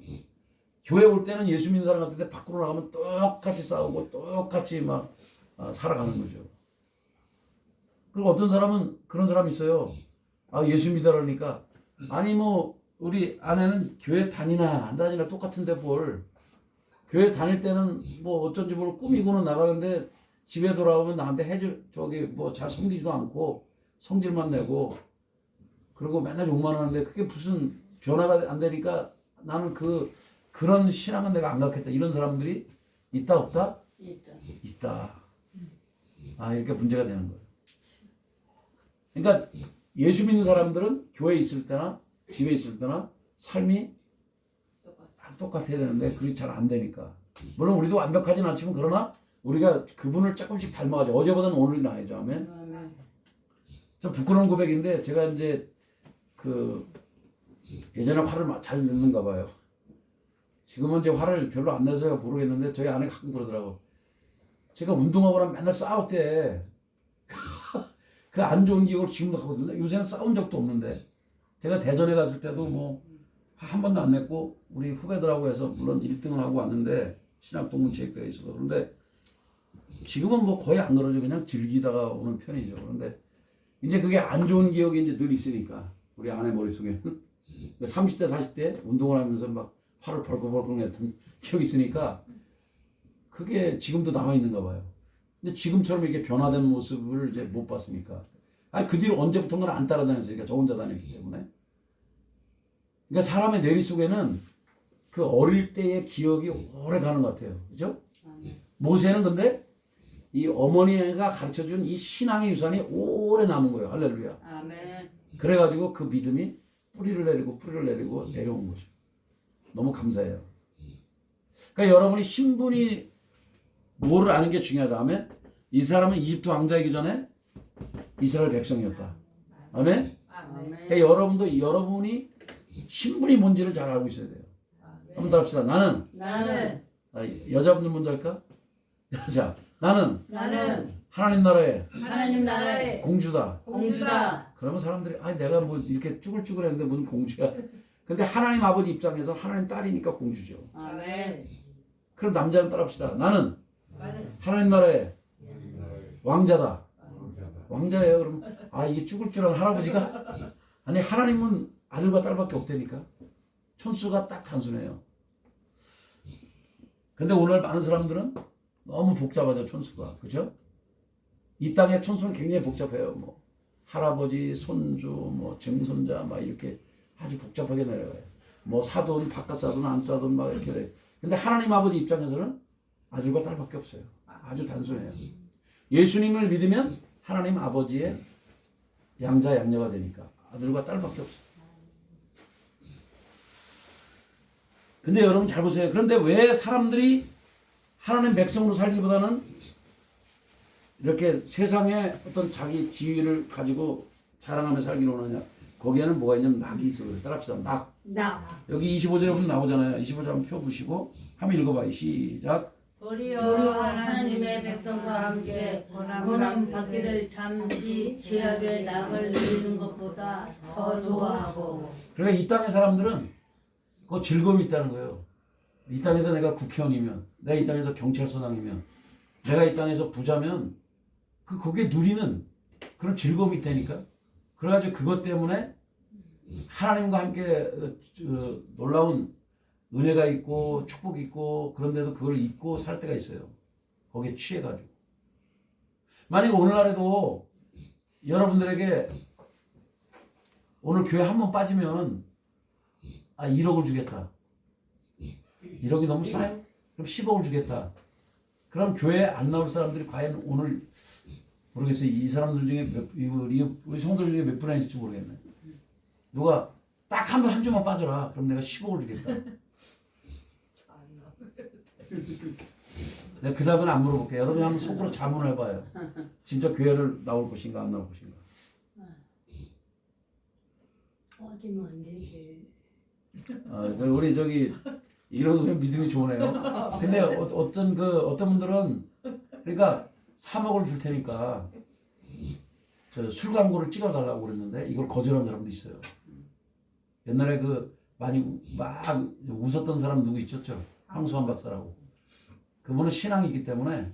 교회 올 때는 예수 믿는 사람 같은데 밖으로 나가면 똑같이 싸우고 똑같이 막 살아가는 거죠. 그리고 어떤 사람은 그런 사람이 있어요. 예수 믿으라니까 아니 우리 아내는 교회 다니나 안 다니나 똑같은데 뭘 교회 다닐 때는 어쩐지 모르고 꾸미고는 나가는데 집에 돌아오면 나한테 잘 섬기지도 않고 성질만 내고 그리고 맨날 욕만 하는데 그게 무슨 변화가 안 되니까 나는 그런 신앙은 내가 안 갖겠다. 이런 사람들이 있다 없다? 있다. 이렇게 문제가 되는 거예요. 그러니까 예수 믿는 사람들은 교회에 있을 때나 집에 있을 때나 삶이 똑같아야 되는데 그게 잘 안 되니까. 물론 우리도 완벽하진 않지만 그러나 우리가 그분을 조금씩 닮아가죠. 어제보다는 오늘이 나아야죠. 아멘. 좀 부끄러운 고백인데 제가 이제 예전에 화를 잘 냈는가 봐요. 지금은 이제 화를 별로 안 내서요 모르겠는데 저희 아내가 가끔 그러더라고. 제가 운동하고 나면 맨날 싸웠대. 그 안 좋은 기억을 지금도 하거든요. 요새는 싸운 적도 없는데 제가 대전에 갔을 때도 한 번도 안 냈고 우리 후배들하고 해서 물론 1등을 하고 왔는데 신학동문 체육대회에 있어서 그런데 지금은 뭐 거의 안 그러죠. 그냥 즐기다가 오는 편이죠. 그런데 이제 그게 안 좋은 기억이 이제 늘 있으니까 우리 아내 머릿속에 30대 40대 운동을 하면서 막 팔을 벌컥벌컥 냈던 기억이 있으니까 그게 지금도 남아 있는가 봐요. 근데 지금처럼 이렇게 변화된 모습을 이제 못 봤으니까. 아니 그 뒤로 언제부턴가는 안 따라다녔으니까 저 혼자 다녔기 때문에. 그러니까 사람의 뇌리 속에는 그 어릴 때의 기억이 오래 가는 것 같아요. 그죠? 모세는 근데 이 어머니가 가르쳐준 이 신앙의 유산이 오래 남은 거예요. 할렐루야. 아멘. 그래가지고 그 믿음이 뿌리를 내리고 내려온 거죠. 너무 감사해요. 그러니까 여러분이 신분이 뭐를 아는 게 중요하다 하면 이 사람은 이집트 왕자이기 전에 이스라엘 백성이었다. 아멘? 그러니까 아멘. 여러분이 신분이 뭔지를 잘 알고 있어야 돼요. 한번 더 합시다. 나는 나는 여자분들 먼저 할까? 자, 나는 하나님 나라의 하나님 나라의 공주다. 공주다. 그러면 사람들이 내가 뭐 이렇게 쭈글쭈글했는데 무슨 공주야? 근데 하나님 아버지 입장에서 하나님 딸이니까 공주죠. 아멘. 그럼 남자는 따라합시다. 나는 하나님 나라의 왕자다. 왕자예요. 그럼 이게 쭈글쭈글한 할아버지가 아니 하나님은 아들과 딸밖에 없다니까. 촌수가 딱 단순해요. 근데 오늘 많은 사람들은 너무 복잡하죠. 촌수가. 그죠? 이 땅의 촌수는 굉장히 복잡해요. 뭐 할아버지, 손주, 뭐 증손자 막 이렇게 아주 복잡하게 내려가요. 뭐 사돈, 바깥 사돈, 안 사돈 막 이렇게 돼요. 근데 하나님 아버지 입장에서는 아들과 딸밖에 없어요. 아주 단순해요. 예수님을 믿으면 하나님 아버지의 양자 양녀가 되니까 아들과 딸밖에 없어요. 근데 여러분 잘 보세요. 그런데 왜 사람들이 하나님 백성으로 살기보다는 이렇게 세상에 어떤 자기 지위를 가지고 자랑하며 살기를 원하냐? 거기에는 뭐가 있냐면 낙이 있어요. 따라합시다. 낙. 여기 25절에 보면 나오잖아요. 25절 한번 펴보시고 한번 읽어봐요. 시작. 도리어 도리어 하나님의 백성과 함께 고난 받기를 잠시 죄악의 낙을 누리는 것보다 더 좋아하고. 그러니까 이 땅의 사람들은 그 즐거움이 있다는 거예요. 이 땅에서 내가 국회의원이면, 내가 이 땅에서 경찰서장이면, 내가 이 땅에서 부자면 거기에 누리는 그런 즐거움이 있다니까. 그래가지고 그것 때문에 하나님과 함께 놀라운 은혜가 있고 축복이 있고 그런데도 그걸 잊고 살 때가 있어요. 거기에 취해가지고. 만약 오늘날에도 여러분들에게 오늘 교회 한 번 빠지면 1억을 주겠다. 1억이 너무 싸요? 그럼 10억을 주겠다. 그럼 교회 안 나올 사람들이 과연 오늘 모르겠어요. 이 사람들 중에 우리 성도들 중에 몇 분이나 있을지 모르겠네. 누가 딱 한 주만 빠져라. 그럼 내가 10억을 주겠다. 내가 그 답은 안 물어볼게요. 여러분이 한번 속으로 자문을 해봐요. 진짜 교회를 나올 것인가 안 나올 것인가. 빠지면 안 되지. 우리 이런 분은 믿음이 좋으네요. 근데 어떤 분들은 그러니까 3억을 줄 테니까 술 광고를 찍어달라고 그랬는데 이걸 거절한 사람도 있어요. 옛날에 많이 막 웃었던 사람 누구 있었죠? 황수환 박사라고. 그분은 신앙이 있기 때문에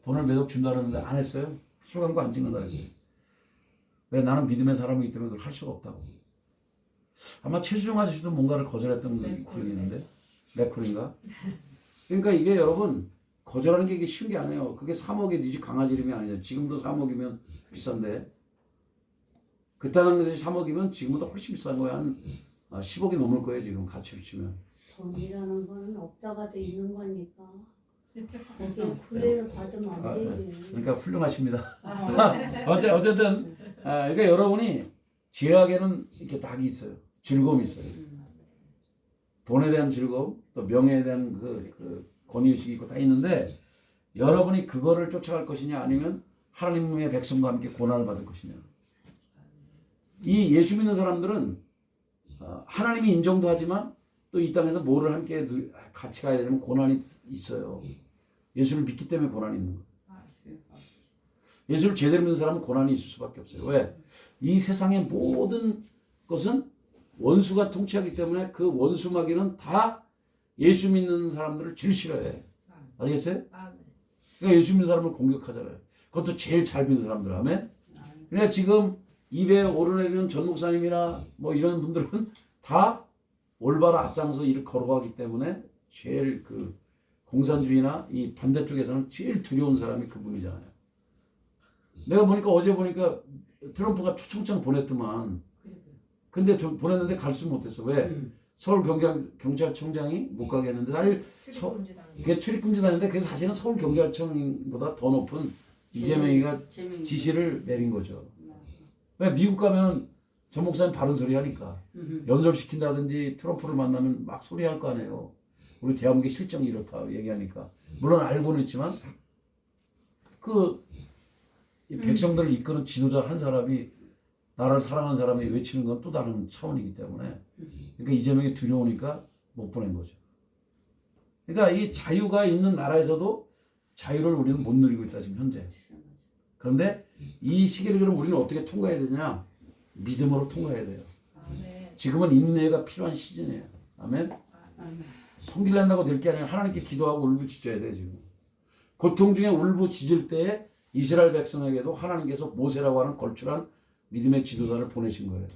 돈을 몇 억 준다 그러는데 안 했어요. 술 광고 안 찍는다 그랬어요. 왜? 나는 믿음의 사람이기 때문에 그걸 할 수가 없다고. 아마 최수종 아저씨도 뭔가를 거절했던 기억이 있는데 맥콜인가? 그러니까 이게 여러분 거절하는 게 이게 쉬운 게 아니에요. 그게 3억에 네 집 강아지 이름이 아니죠. 지금도 3억이면 비싼데 그 당시 3억이면 지금보다 훨씬 비싼 거야. 한 10억이 넘을 거예요. 지금 가치로 치면. 돈이라는 거는 없다가도 있는 거니까. 거기에 구애를 받으면 안 되지. 그러니까 훌륭하십니다. 어쨌든 그러니까 여러분이 죄악에는 이렇게 낙이 있어요. 즐거움이 있어요. 돈에 대한 즐거움, 또 명예에 대한 그 권위의식이 있고 다 있는데 여러분이 그거를 쫓아갈 것이냐 아니면 하나님의 백성과 함께 고난을 받을 것이냐. 이 예수 믿는 사람들은 하나님이 인정도 하지만 또 이 땅에서 뭐를 함께 같이 가야 되면 고난이 있어요. 예수를 믿기 때문에 고난이 있는 거예요. 예수를 제대로 믿는 사람은 고난이 있을 수밖에 없어요. 왜? 이 세상의 모든 것은 원수가 통치하기 때문에 그 원수 마귀는 다 예수 믿는 사람들을 제일 싫어해. 알겠어요? 그러니까 그러니까 예수 믿는 사람을 공격하잖아요. 그것도 제일 잘 믿는 사람들. 아멘. 그러니까 지금 입에 오르내리는 전 목사님이나 뭐 이런 분들은 다 올바로 앞장서 일을 걸어가기 때문에 제일 그 공산주의나 이 반대쪽에서는 제일 두려운 사람이 그분이잖아요. 내가 보니까 어제 보니까 트럼프가 초청장 보냈더만. 근데 좀 보냈는데 갈 수 못했어. 왜? 서울 경찰청장이 못 가게 했는데 사실 그게 출입금지다는데 그게 사실은 서울 경찰청보다 더 높은 이재명이가 지시를 내린 거죠. 왜 미국 가면 전 목사님 바른 소리 하니까 연설시킨다든지 트럼프를 만나면 막 소리할 거 아니에요. 우리 대한민국의 실정이 이렇다 얘기하니까 물론 알고는 있지만 이 백성들을 이끄는 지도자 한 사람이 나라를 사랑하는 사람이 외치는 건 또 다른 차원이기 때문에 그러니까 이재명이 두려우니까 못 보낸 거죠. 그러니까 이 자유가 있는 나라에서도 자유를 우리는 못 누리고 있다 지금 현재. 그런데 이 시기를 그럼 우리는 어떻게 통과해야 되냐? 믿음으로 통과해야 돼요. 지금은 인내가 필요한 시즌이에요. 아멘. 성기를 한다고 될 게 아니라 하나님께 기도하고 울부짖어야 돼요 지금. 고통 중에 울부짖을 때에 이스라엘 백성에게도 하나님께서 모세라고 하는 걸출한 믿음의 지도자를 보내신 거예요.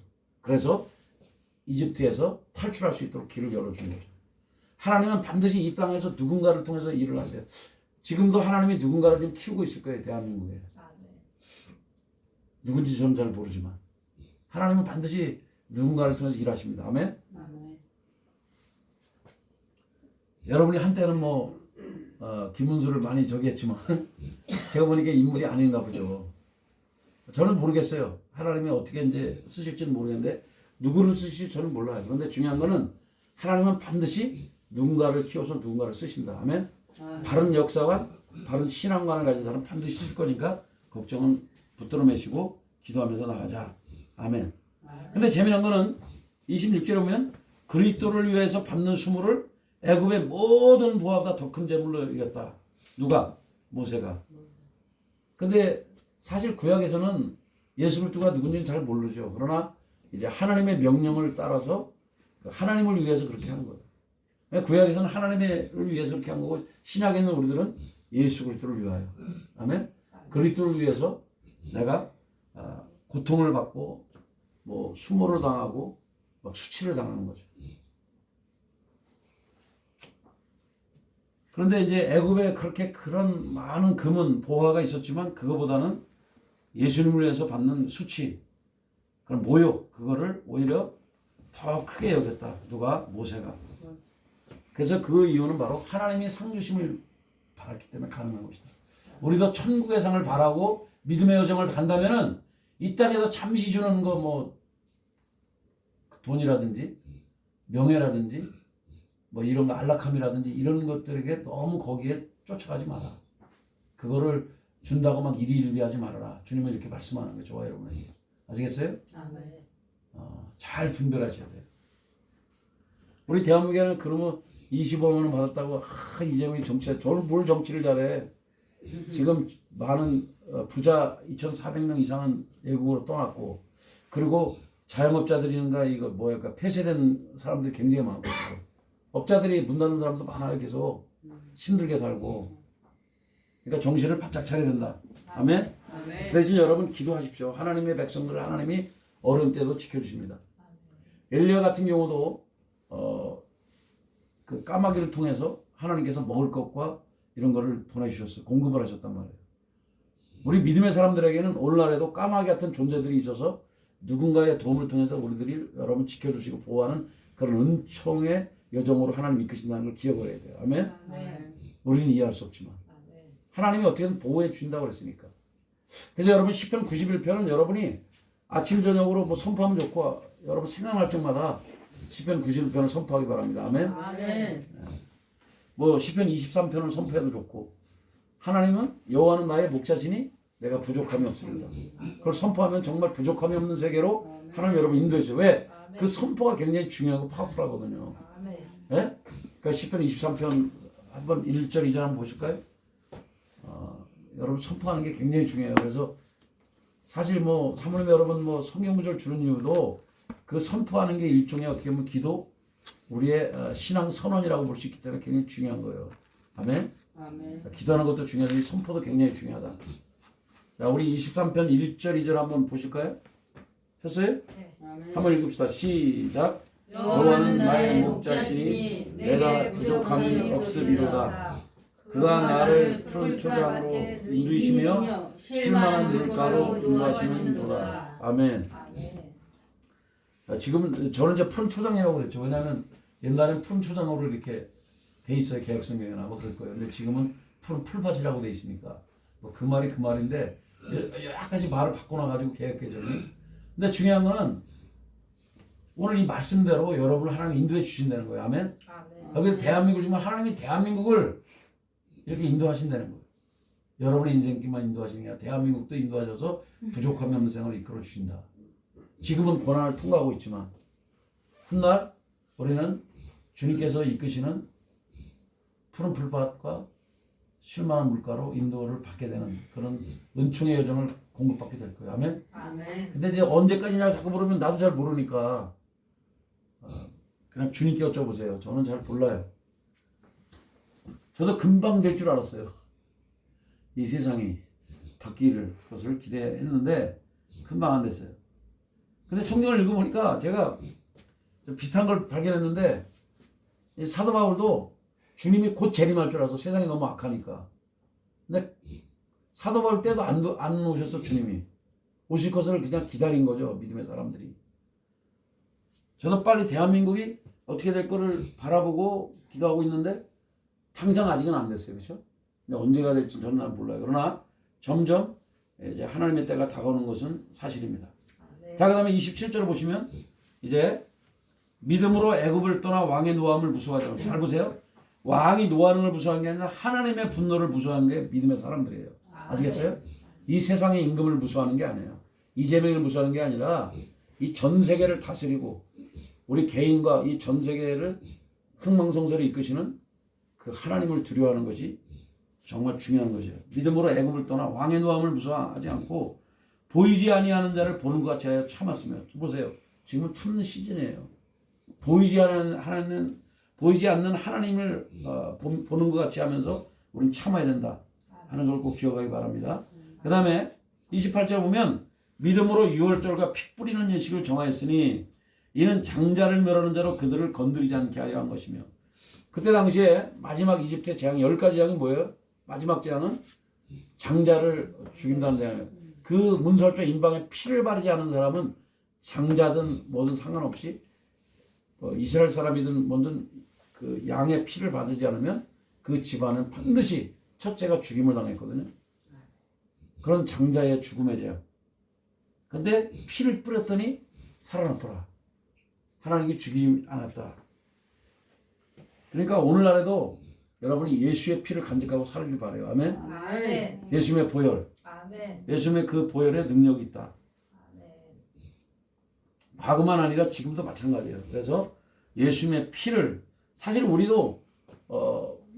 그래서 이집트에서 탈출할 수 있도록 길을 열어준 거죠. 하나님은 반드시 이 땅에서 누군가를 통해서 일을 하세요. 지금도 하나님이 누군가를 좀 키우고 있을 거예요. 대한민국에. 누군지 저는 잘 모르지만 하나님은 반드시 누군가를 통해서 일하십니다. 아멘. 여러분이 한때는 김문수를 많이 저기 했지만 제가 보니까 인물이 아닌가 보죠. 저는 모르겠어요. 하나님이 어떻게 이제 쓰실지는 모르겠는데 누구를 쓰실지 저는 몰라요. 그런데 중요한 거는 하나님은 반드시 누군가를 키워서 누군가를 쓰신다. 아멘. 바른 역사관, 바른 신앙관을 가진 사람 반드시 쓰실 거니까 걱정은 붙들어 매시고 기도하면서 나가자. 아멘. 근데 재미난 거는 26절에 보면 그리스도를 위해서 받는 수모를 애굽의 모든 보화보다 더 큰 재물로 이겼다. 누가? 모세가. 근데 사실 구약에서는 예수 그리스도가 누군지는 잘 모르죠. 그러나 이제 하나님의 명령을 따라서 하나님을 위해서 그렇게 한 거예요. 구약에서는 하나님을 위해서 그렇게 한 거고 신약에 있는 우리들은 예수 그리스도를 위하여. 아멘. 그리스도를 위해서 내가 고통을 받고 수모를 당하고 막 수치를 당하는 거죠. 그런데 이제 애굽에 그렇게 그런 많은 금은 보화가 있었지만 그거보다는 예수님을 위해서 받는 수치, 그런 모욕, 그거를 오히려 더 크게 여겼다. 누가? 모세가. 그래서 그 이유는 바로 하나님이 상 주심을 바랐기 때문에 가능한 것이다. 우리도 천국의 상을 바라고 믿음의 여정을 간다면은 이 땅에서 잠시 주는 거 돈이라든지 명예라든지 이런 거 안락함이라든지 이런 것들에게 너무 거기에 쫓아가지 마라. 그거를 준다고 막 일희일비하지 말아라. 주님은 이렇게 말씀하는 거죠. 저와 여러분에게. 아시겠어요? 잘 분별하셔야 돼요. 우리 대한민국에는 그러면 25만 원 받았다고 이재명이 저는 뭘 정치를 잘해. 지금 많은 부자 2,400명 이상은 외국으로 떠났고 그리고 자영업자들인가 폐쇄된 사람들이 굉장히 많고 업자들이 문 닫는 사람도 많아요. 계속 힘들게 살고. 그러니까 정신을 바짝 차려야 된다. 아멘. 대신 여러분 기도하십시오. 하나님의 백성들을 하나님이 어려운 때도 지켜주십니다. 엘리야 같은 경우도 그 까마귀를 통해서 하나님께서 먹을 것과 이런 거를 보내주셨어요. 공급을 하셨단 말이에요. 우리 믿음의 사람들에게는 오늘날에도 까마귀 같은 존재들이 있어서 누군가의 도움을 통해서 우리들이 여러분 지켜주시고 보호하는 그런 은총의 여정으로 하나님 이끄신다는 걸 기억을 해야 돼요. 아멘. 우리는 이해할 수 없지만 하나님이 어떻게든 보호해 주신다고 그랬으니까. 그래서 여러분 시편 91편은 여러분이 아침 저녁으로 선포하면 좋고 여러분 생각날 적마다 시편 91편을 선포하기 바랍니다. 아멘. 시편 23편을 선포해도 좋고 하나님은 여호와는 나의 목자시니 내가 부족함이 없습니다. 그걸 선포하면 정말 부족함이 없는 세계로 하나님 여러분 인도해 주세요. 왜? 그 선포가 굉장히 중요하고 파워풀하거든요. 예? 그러니까 시편 23편 한번 1절 2절 한번 보실까요? 여러분 선포하는 게 굉장히 중요해요. 그래서 사실 사모님 여러분 성경 구절 주는 이유도 그 선포하는 게 일종의 어떻게 보면 기도, 우리의 신앙 선언이라고 볼 수 있기 때문에 굉장히 중요한 거예요. 아멘. 아멘. 기도하는 것도 중요하지만 선포도 굉장히 중요하다. 자, 우리 23편 1절 2절 한번 보실까요? 했어요? 아멘. 한번 읽읍시다. 시작. 여호와는 나의 목자시니 내가 부족함이 없으리로다. 그가 나를 푸른 초장으로 인도이시며 쉴만한 물가로 인도하시는도다. 아멘. 아멘. 자, 지금 저는 이제 푸른 초장이라고 그랬죠. 왜냐하면 옛날엔 푸른 초장으로 이렇게 돼 있어요. 개혁성경에 나고 그럴 거예요. 근데 지금은 푸른 풀밭이라고 돼 있으니까 뭐 그 말이 그 말인데 여러 가지 말을 바꿔놔가지고 개혁개정이. 근데 중요한 거는 오늘 이 말씀대로 여러분을 하나님 인도해 주신다는 거예요. 아멘. 아멘. 여기 대한민국을 주면 하나님이 대한민국을 이렇게 인도하신다는 거예요. 여러분의 인생길만 인도하시는 게 아니라 대한민국도 인도하셔서 부족함이 없는 생활을 이끌어 주신다. 지금은 고난을 통과하고 있지만 훗날 우리는 주님께서 이끄시는 푸른 풀밭과 쉴만한 물가로 인도를 받게 되는 그런 은총의 여정을 공급받게 될 거예요. 아멘. 아멘. 근데 이제 언제까지냐 자꾸 물으면 나도 잘 모르니까 그냥 주님께 여쭤보세요. 저는 잘 몰라요. 저도 금방 될 줄 알았어요. 이 세상이 바뀌를 것을 기대했는데 금방 안 됐어요. 근데 성경을 읽어보니까 제가 좀 비슷한 걸 발견했는데 이 사도 바울도 주님이 곧 재림할 줄 알아서 세상이 너무 악하니까. 근데 사도 바울 때도 안 오셨어. 주님이 오실 것을 그냥 기다린 거죠. 믿음의 사람들이. 저도 빨리 대한민국이 어떻게 될 거를 바라보고 기도하고 있는데 당장 아직은 안 됐어요. 그렇죠? 근데 언제가 될지 저는 몰라요. 그러나 점점 이제 하나님의 때가 다가오는 것은 사실입니다. 자, 그다음에 27절을 보시면 이제 믿음으로 애굽을 떠나 왕의 노함을 무서워하죠. 잘 보세요. 왕이 노하는 걸 무서워한 게 아니라 하나님의 분노를 무서워하는 게 믿음의 사람들이에요. 아시겠어요? 이 세상의 임금을 무서워하는 게 아니에요. 이재명을 무서워하는 게 아니라 이 전 세계를 다스리고 우리 개인과 이 전 세계를 흥망성쇠로 이끄시는 그 하나님을 두려워하는 것이 정말 중요한 거죠. 믿음으로 애굽을 떠나 왕의 노함을 무서워하지 않고 보이지 아니하는 자를 보는 것 같이 하여 참았으며. 보세요. 지금은 참는 시즌이에요. 보이지 않는 하나님을 보는 것 같이 하면서 우리는 참아야 된다 하는 걸 꼭 기억하기 바랍니다. 그 다음에 28절 보면 믿음으로 유월절과 피 뿌리는 예식을 정하였으니 이는 장자를 멸하는 자로 그들을 건드리지 않게 하려 한 것이며. 그때 당시에 마지막 이집트의 재앙 10가지 재앙이 뭐예요? 마지막 재앙은 장자를 죽인다는 재앙이에요. 그 문설주 인방에 피를 바르지 않은 사람은 장자든 뭐든 상관없이 이스라엘 사람이든 뭐든 그 양의 피를 바르지 않으면 그 집안은 반드시 첫째가 죽임을 당했거든요. 그런 장자의 죽음의 재앙. 근데 피를 뿌렸더니 살아났더라. 하나님이 죽이지 않았다. 그러니까 오늘날에도 여러분이 예수의 피를 간직하고 살길 바라요. 아멘. 아멘. 예수님의 보혈. 아멘. 예수님의 그 보혈의 능력이 있다. 아멘. 과거만 아니라 지금도 마찬가지예요. 그래서 예수님의 피를 사실 우리도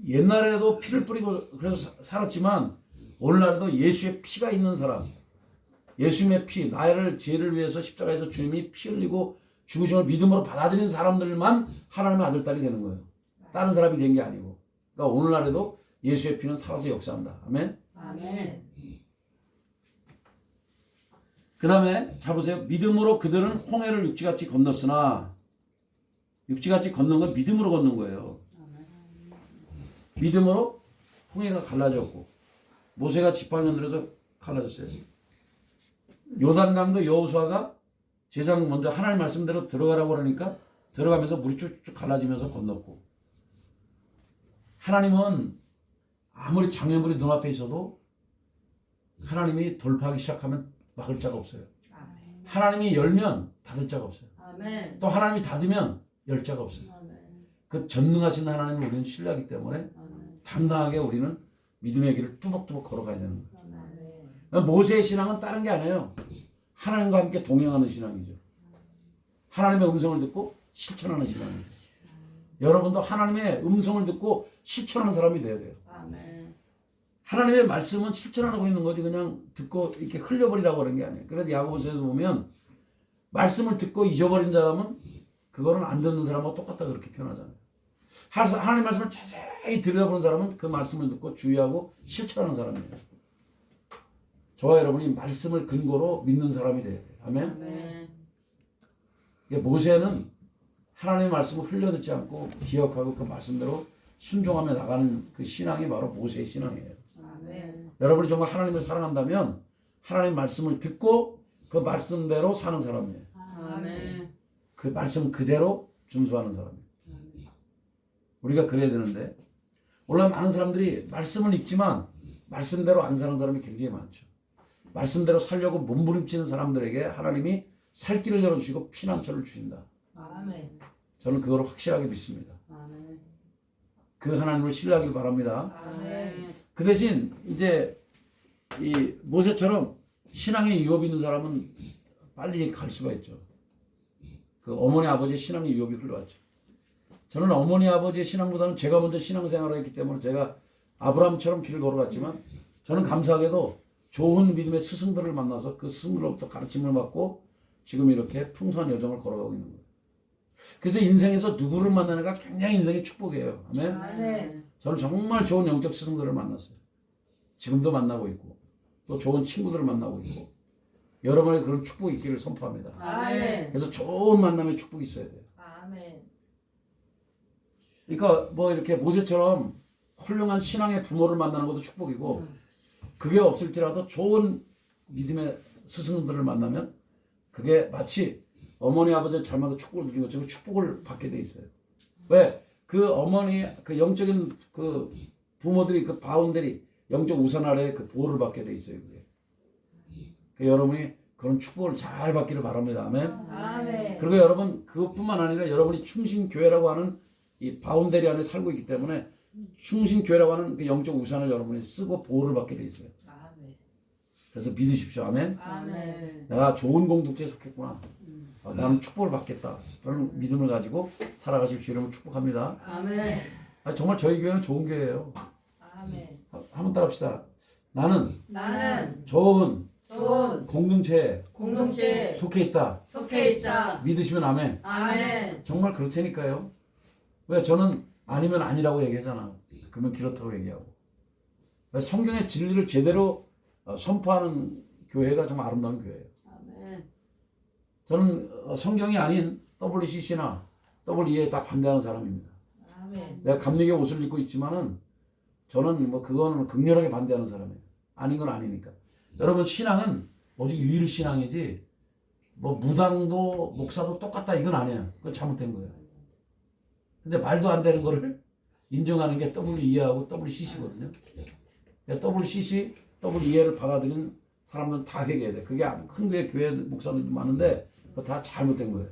옛날에도 피를 뿌리고 그래서 살았지만 오늘날에도 예수의 피가 있는 사람, 예수님의 피, 나를 죄를 위해서 십자가에서 주님이 피 흘리고 죽으심을 믿음으로 받아들이는 사람들만 하나님의 아들, 딸이 되는 거예요. 다른 사람이 된 게 아니고. 그러니까 오늘날에도 예수의 피는 살아서 역사한다. 아멘. 아멘. 그 다음에 자 보세요. 믿음으로 그들은 홍해를 육지같이 건넜으나, 육지같이 건넌 건 믿음으로 건넌 거예요. 믿음으로 홍해가 갈라졌고 모세가 지팡이 들어서 갈라졌어요. 요단강도 여호수아가 제장 먼저 하나님 말씀대로 들어가라고 그러니까 들어가면서 물이 쭉쭉 갈라지면서 건넜고, 하나님은 아무리 장애물이 눈앞에 있어도 하나님이 돌파하기 시작하면 막을 자가 없어요. 아멘. 하나님이 열면 닫을 자가 없어요. 아멘. 또 하나님이 닫으면 열 자가 없어요. 아멘. 그 전능하신 하나님을 우리는 신뢰하기 때문에 아멘. 당당하게 우리는 믿음의 길을 뚜벅뚜벅 걸어가야 되는 거예요. 아멘. 모세의 신앙은 다른 게 아니에요. 하나님과 함께 동행하는 신앙이죠. 하나님의 음성을 듣고 실천하는 신앙이죠. 여러분도 하나님의 음성을 듣고 실천하는 사람이 돼야 돼요. 아멘. 하나님의 말씀은 실천하고 있는 거지 그냥 듣고 이렇게 흘려버리라고 그런 게 아니에요. 그래서 야고보서에도 보면 말씀을 듣고 잊어버린 사람은 그거는 안 듣는 사람하고 똑같다 그렇게 표현하잖아요. 하나님 말씀을 자세히 들여다보는 사람은 그 말씀을 듣고 주의하고 실천하는 사람이에요. 저와 여러분이 말씀을 근거로 믿는 사람이 돼야 돼요. 아멘. 아멘. 모세는 하나님의 말씀을 흘려듣지 않고 기억하고 그 말씀대로 순종하며 나가는 그 신앙이 바로 모세의 신앙이에요. 아멘. 여러분이 정말 하나님을 사랑한다면 하나님 말씀을 듣고 그 말씀대로 사는 사람이에요. 아멘. 그 말씀 그대로 준수하는 사람이에요. 우리가 그래야 되는데 원래 많은 사람들이 말씀을 읽지만 말씀대로 안 사는 사람이 굉장히 많죠. 말씀대로 살려고 몸부림치는 사람들에게 하나님이 살 길을 열어주시고 피난처를 주신다. 아멘. 저는 그걸 확실하게 믿습니다. 아멘. 그 하나님을 신뢰하길 바랍니다. 아멘. 그 대신 이제 이 모세처럼 신앙의 유업이 있는 사람은 빨리 갈 수가 있죠. 그 어머니 아버지의 신앙의 유업이 흘러왔죠. 저는 어머니 아버지의 신앙보다는 제가 먼저 신앙생활을 했기 때문에 제가 아브라함처럼 길을 걸어갔지만 저는 감사하게도 좋은 믿음의 스승들을 만나서 그 스승들로부터 가르침을 받고 지금 이렇게 풍성한 여정을 걸어가고 있는 거예요. 그래서 인생에서 누구를 만나는가 굉장히 인생의 축복이에요. 아멘. 아멘. 저는 정말 좋은 영적 스승들을 만났어요. 지금도 만나고 있고 또 좋은 친구들을 만나고 있고 여러분의 그런 축복이 있기를 선포합니다. 아멘. 그래서 좋은 만남의 축복이 있어야 돼요. 아멘. 그러니까 뭐 이렇게 모세처럼 훌륭한 신앙의 부모를 만나는 것도 축복이고 그게 없을지라도 좋은 믿음의 스승들을 만나면 그게 마치 어머니 아버지의 잘못한 축복을 누린 것처럼 축복을 받게 돼 있어요. 왜? 그 어머니 그 영적인 그 부모들이 그 바운들이 영적 우산 아래에 그 보호를 받게 돼 있어요. 그게. 그러니까 여러분이 그런 축복을 잘 받기를 바랍니다. 아멘. 아멘. 그리고 여러분 그것뿐만 아니라 여러분이 충신교회라고 하는 이 바운데리 안에 살고 있기 때문에 충신교회라고 하는 그 영적 우산을 여러분이 쓰고 보호를 받게 돼 있어요. 아멘. 그래서 믿으십시오. 아멘. 아멘. 내가 좋은 공동체에 속했구나. 나는 축복을 받겠다. 그런 믿음을 가지고 살아가십시오. 여러분 축복합니다. 아멘. 정말 저희 교회는 좋은 교회예요. 아멘. 한번 따라합시다. 나는 나는 좋은 좋은 공동체에 공동체에 속해 있다. 속해 있다. 믿으시면 아멘. 아멘. 정말 그렇다니까요. 왜 저는 아니면 아니라고 얘기하잖아. 그러면 그렇다고 얘기하고. 왜 성경의 진리를 제대로 선포하는 교회가 정말 아름다운 교회예요. 아멘. 저는 성경이 아닌 WCC나 WE에 다 반대하는 사람입니다. 아멘. 내가 감리교 옷을 입고 있지만은 저는 뭐 그거는 극렬하게 반대하는 사람이에요. 아닌 건 아니니까. 여러분 신앙은 오직 유일 신앙이지 뭐 무당도 목사도 똑같다 이건 아니에요. 그건 잘못된 거예요. 근데 말도 안 되는 거를 인정하는 게 WE하고 WCC거든요. WCC, WE를 받아들인 사람들은 다 회개해야 돼. 그게 큰 교회 목사들도 많은데 그거 다 잘못된 거예요.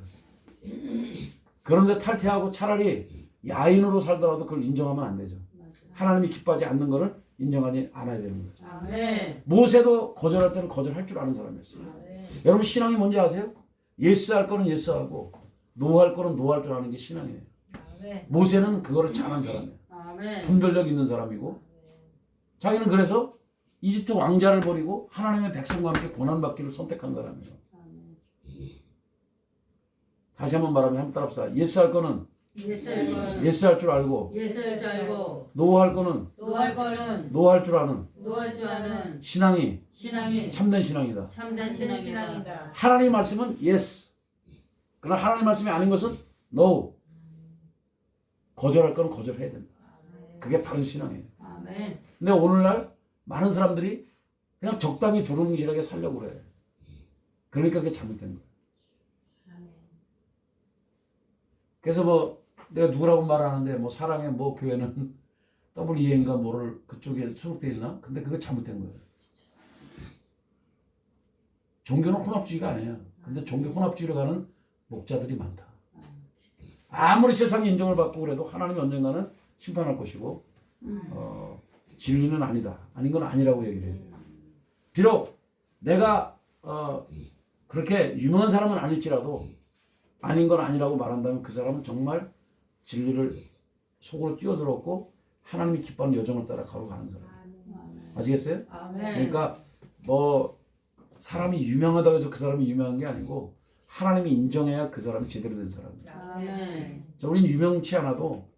그런데 탈퇴하고 차라리 야인으로 살더라도 그걸 인정하면 안 되죠. 하나님이 기뻐하지 않는 거를 인정하지 않아야 되는 거예요. 아멘. 모세도 거절할 때는 거절할 줄 아는 사람이었어요. 아멘. 여러분 신앙이 뭔지 아세요? 예스할 거는 예스하고 노할 거는 노할 줄 아는 게 신앙이에요. 아멘. 모세는 그거를 잘한 사람이에요. 아멘. 분별력 있는 사람이고 자기는 그래서 이집트 왕자를 버리고 하나님의 백성과 함께 고난받기를 선택한 사람이에요. 다시 한번 말하면 한번 따라합시다. 예스할 거는 예수할 거는 예스할 줄 알고 예수할 줄 알고 노할 거는 노할 거는 노할 줄 아는 노할 줄 아는 신앙이 신앙이 참된 신앙이다. 참된 신앙이다. 하나님 말씀은 yes. 그러나 하나님 말씀이 아닌 것은 no. 거절할 거는 거절해야 된다. 그게 바른 신앙이에요. 아멘. 근데 오늘날 많은 사람들이 그냥 적당히 두루뭉실하게 살려고 그래. 그러니까 그게 잘못된 거예요. 그래서 뭐 내가 누구라고 말하는데 뭐 사랑의 뭐 교회는 WE인가 뭐를 그쪽에 소속돼 있나? 근데 그게 잘못된 거예요. 종교는 혼합주의가 아니에요. 근데 종교 혼합주의로 가는 목자들이 많다. 아무리 세상에 인정을 받고 그래도 하나님이 언젠가는 심판할 것이고 진리는 아니다. 아닌 건 아니라고 얘기를 해요. 비록 내가 그렇게 유명한 사람은 아닐지라도 아닌 건 아니라고 말한다면 그 사람은 정말 진리를 속으로 뛰어들었고 하나님이 기뻐하는 여정을 따라 걸어가는 사람. 아시겠어요? 아멘. 그러니까 뭐 사람이 유명하다고 해서 그 사람이 유명한 게 아니고 하나님이 인정해야 그 사람이 제대로 된 사람이에요. 아멘. 우리는 유명치 않아도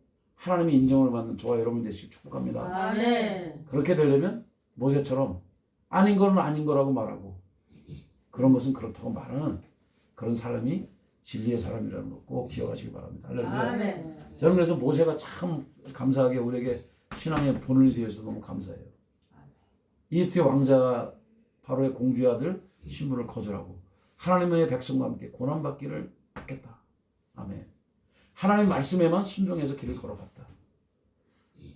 하나님의 인정을 받는 저와 여러분 되시길 축복합니다. 아멘. 그렇게 되려면 모세처럼 아닌 거는 아닌 거라고 말하고 그런 것은 그렇다고 말하는 그런 사람이 진리의 사람이라는 거 꼭 기억하시기 바랍니다. 할렐루야. 아멘. 저는 그래서 모세가 참 감사하게 우리에게 신앙의 본을 되어서 너무 감사해요. 이집트 왕자가 바로의 공주의 아들 신분을 거절하고 하나님의 백성과 함께 고난받기를 받겠다. 아멘. 하나님 말씀에만 순종해서 길을 걸어갔다.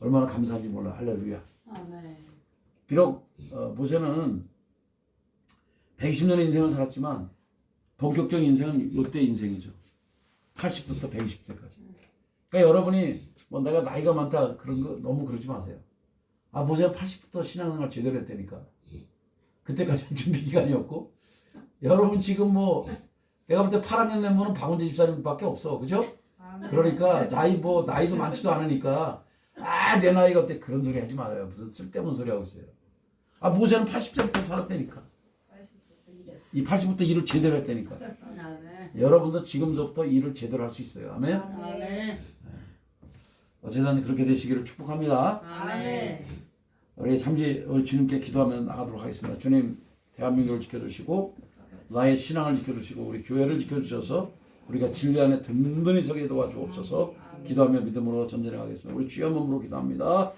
얼마나 감사한지 몰라. 할렐루야. 아멘. 비록 모세는 120년의 인생을 살았지만 본격적인 인생은 이때 인생이죠. 80부터 120세까지. 그러니까 여러분이 뭐 내가 나이가 많다 그런 거 너무 그러지 마세요. 아 모세가 80부터 신앙생활 제대로 했다니까. 그때까지는 준비 기간이었고 여러분 지금 뭐 내가 볼 때 8학년 된 분은 박원재 집사님밖에 없어. 그죠? 그러니까 나이도 많지도 않으니까 내 나이가 어때 그런 소리 하지 말아요. 무슨 쓸데없는 소리 하고 있어요. 아 모세는 80세부터 살았다니까. 이 80부터 일을 제대로 했다니까. 아멘. 여러분도 지금부터 일을 제대로 할 수 있어요. 아멘. 아멘. 어쨌든 그렇게 되시기를 축복합니다. 아멘. 우리 잠시 우리 주님께 기도하며 나가도록 하겠습니다. 주님 대한민국을 지켜주시고 나의 신앙을 지켜주시고 우리 교회를 지켜주셔서 우리가 진리 안에 든든히 서게 도와주옵소서. 기도하며 믿음으로 전진해 가겠습니다. 우리 주여 몸으로 기도합니다.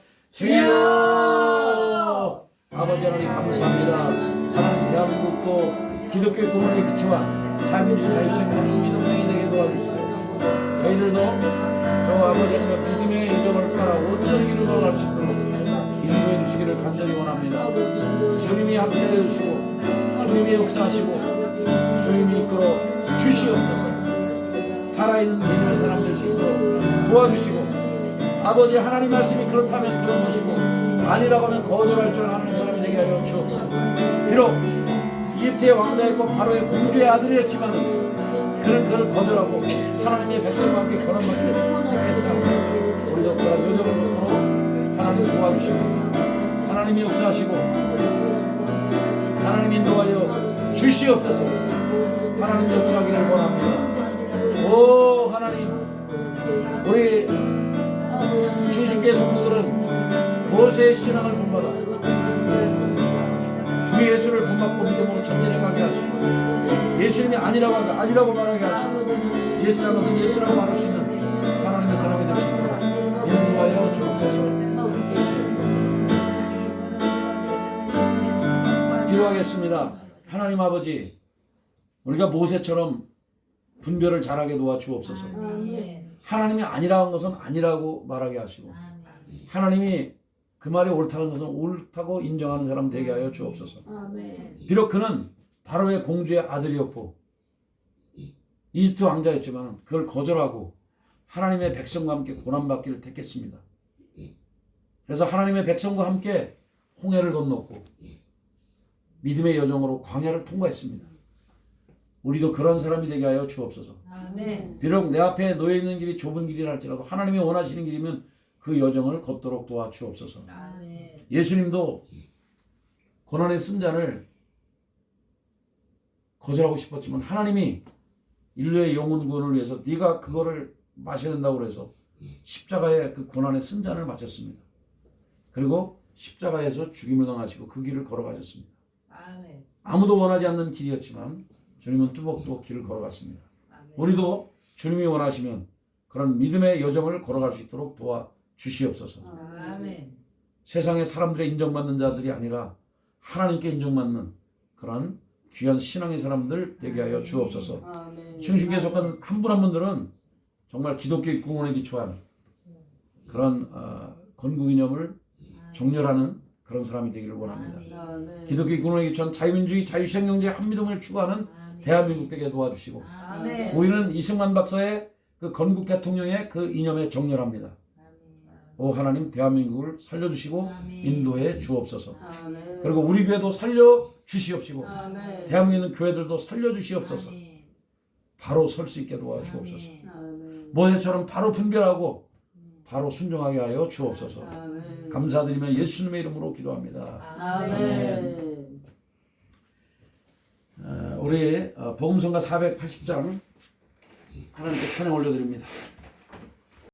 주여! 아버지 하나님 감사합니다. 하나님 대한민국도 기독교의 구원에 기초한 자유민주주의 자유시민의 믿음의 되게 도와주시고 저희들도 저 아버지 하나님의 믿음의 여정을 따라 온전히 길을 걸어갈 수 있도록 인도해 주시기를 간절히 원합니다. 주님이 함께해 주시고 주님이 역사하시고 주님이 이끌어 주시옵소서. 살아있는 믿음의 사람 될 수 있도록 도와주시고 아버지 하나님 말씀이 그렇다면 그런 것이고 아니라고 하면 거절할 줄 아는 사람이 되게 하여 주옵소서. 비록 이집트의 왕자였고 바로의 공주의 아들이었지만은 그는 그를 거절하고 하나님의 백성과 함께 권한받기를 택했사오니 우리도 그런 여정을 놓고 하나님 도와주시고 하나님이 역사하시고 하나님 인도하여 주시옵소서. 하나님이 역사하기를 원합니다. 오 하나님 우리 중심교회 성도들은 모세의 신앙을 본받아 주 예수를 본받고 믿음으로 전진해 가게 하시고 예수님이 아니라고 하면 아니라고 말하게 하시고 예수라는 것은 예수라고 말할 수 있는 하나님의 사람이 될 수 있도록 인도하여 주옵소서. 기도하겠습니다. 하나님 아버지 우리가 모세처럼 분별을 잘하게 도와주옵소서. 하나님이 아니라고 한 것은 아니라고 말하게 하시고 하나님이 그 말이 옳다는 것은 옳다고 인정하는 사람 되게 하여 주옵소서. 비록 그는 바로의 공주의 아들이었고 이집트 왕자였지만 그걸 거절하고 하나님의 백성과 함께 고난받기를 택했습니다. 그래서 하나님의 백성과 함께 홍해를 건넜고 믿음의 여정으로 광야를 통과했습니다. 우리도 그런 사람이 되게 하여 주옵소서. 아멘. 비록 내 앞에 놓여 있는 길이 좁은 길이라 할지라도 하나님이 원하시는 길이면 그 여정을 걷도록 도와주옵소서. 아멘. 예수님도 고난의 쓴잔을 거절하고 싶었지만 하나님이 인류의 영혼 구원을 위해서 네가 그거를 마셔야 된다고 그래서 십자가의 그 고난의 쓴잔을 마셨습니다. 그리고 십자가에서 죽임을 당하시고 그 길을 걸어가셨습니다. 아멘. 아무도 원하지 않는 길이었지만 주님은 뚜벅뚜벅 길을 걸어갔습니다. 아멘. 우리도 주님이 원하시면 그런 믿음의 여정을 걸어갈 수 있도록 도와주시옵소서. 아멘. 세상의 사람들의 인정받는 자들이 아니라 하나님께 인정받는 그런 귀한 신앙의 사람들 되게 하여 주옵소서. 충신교에 속한 한 분 한 분들은 정말 기독교의 구원에 기초한 그런 건국이념을 정렬하는 그런 사람이 되기를 원합니다. 기독교의 구원에 기초한 자유민주주의, 자유시장경제, 한미동을 추구하는 대한민국 되게 도와주시고 아멘. 우리는 이승만 박사의 그 건국 대통령의 그 이념에 정렬합니다. 오 하나님 대한민국을 살려주시고 인도해 주옵소서. 그리고 우리 교회도 살려주시옵시고 대한민국에 있는 교회들도 살려주시옵소서. 바로 설 수 있게 도와주옵소서. 모세처럼 바로 분별하고 바로 순종하게 하여 주옵소서. 감사드리며 예수님의 이름으로 기도합니다. 아멘. 우리 복음성가 480장 하나님께 찬양 올려드립니다.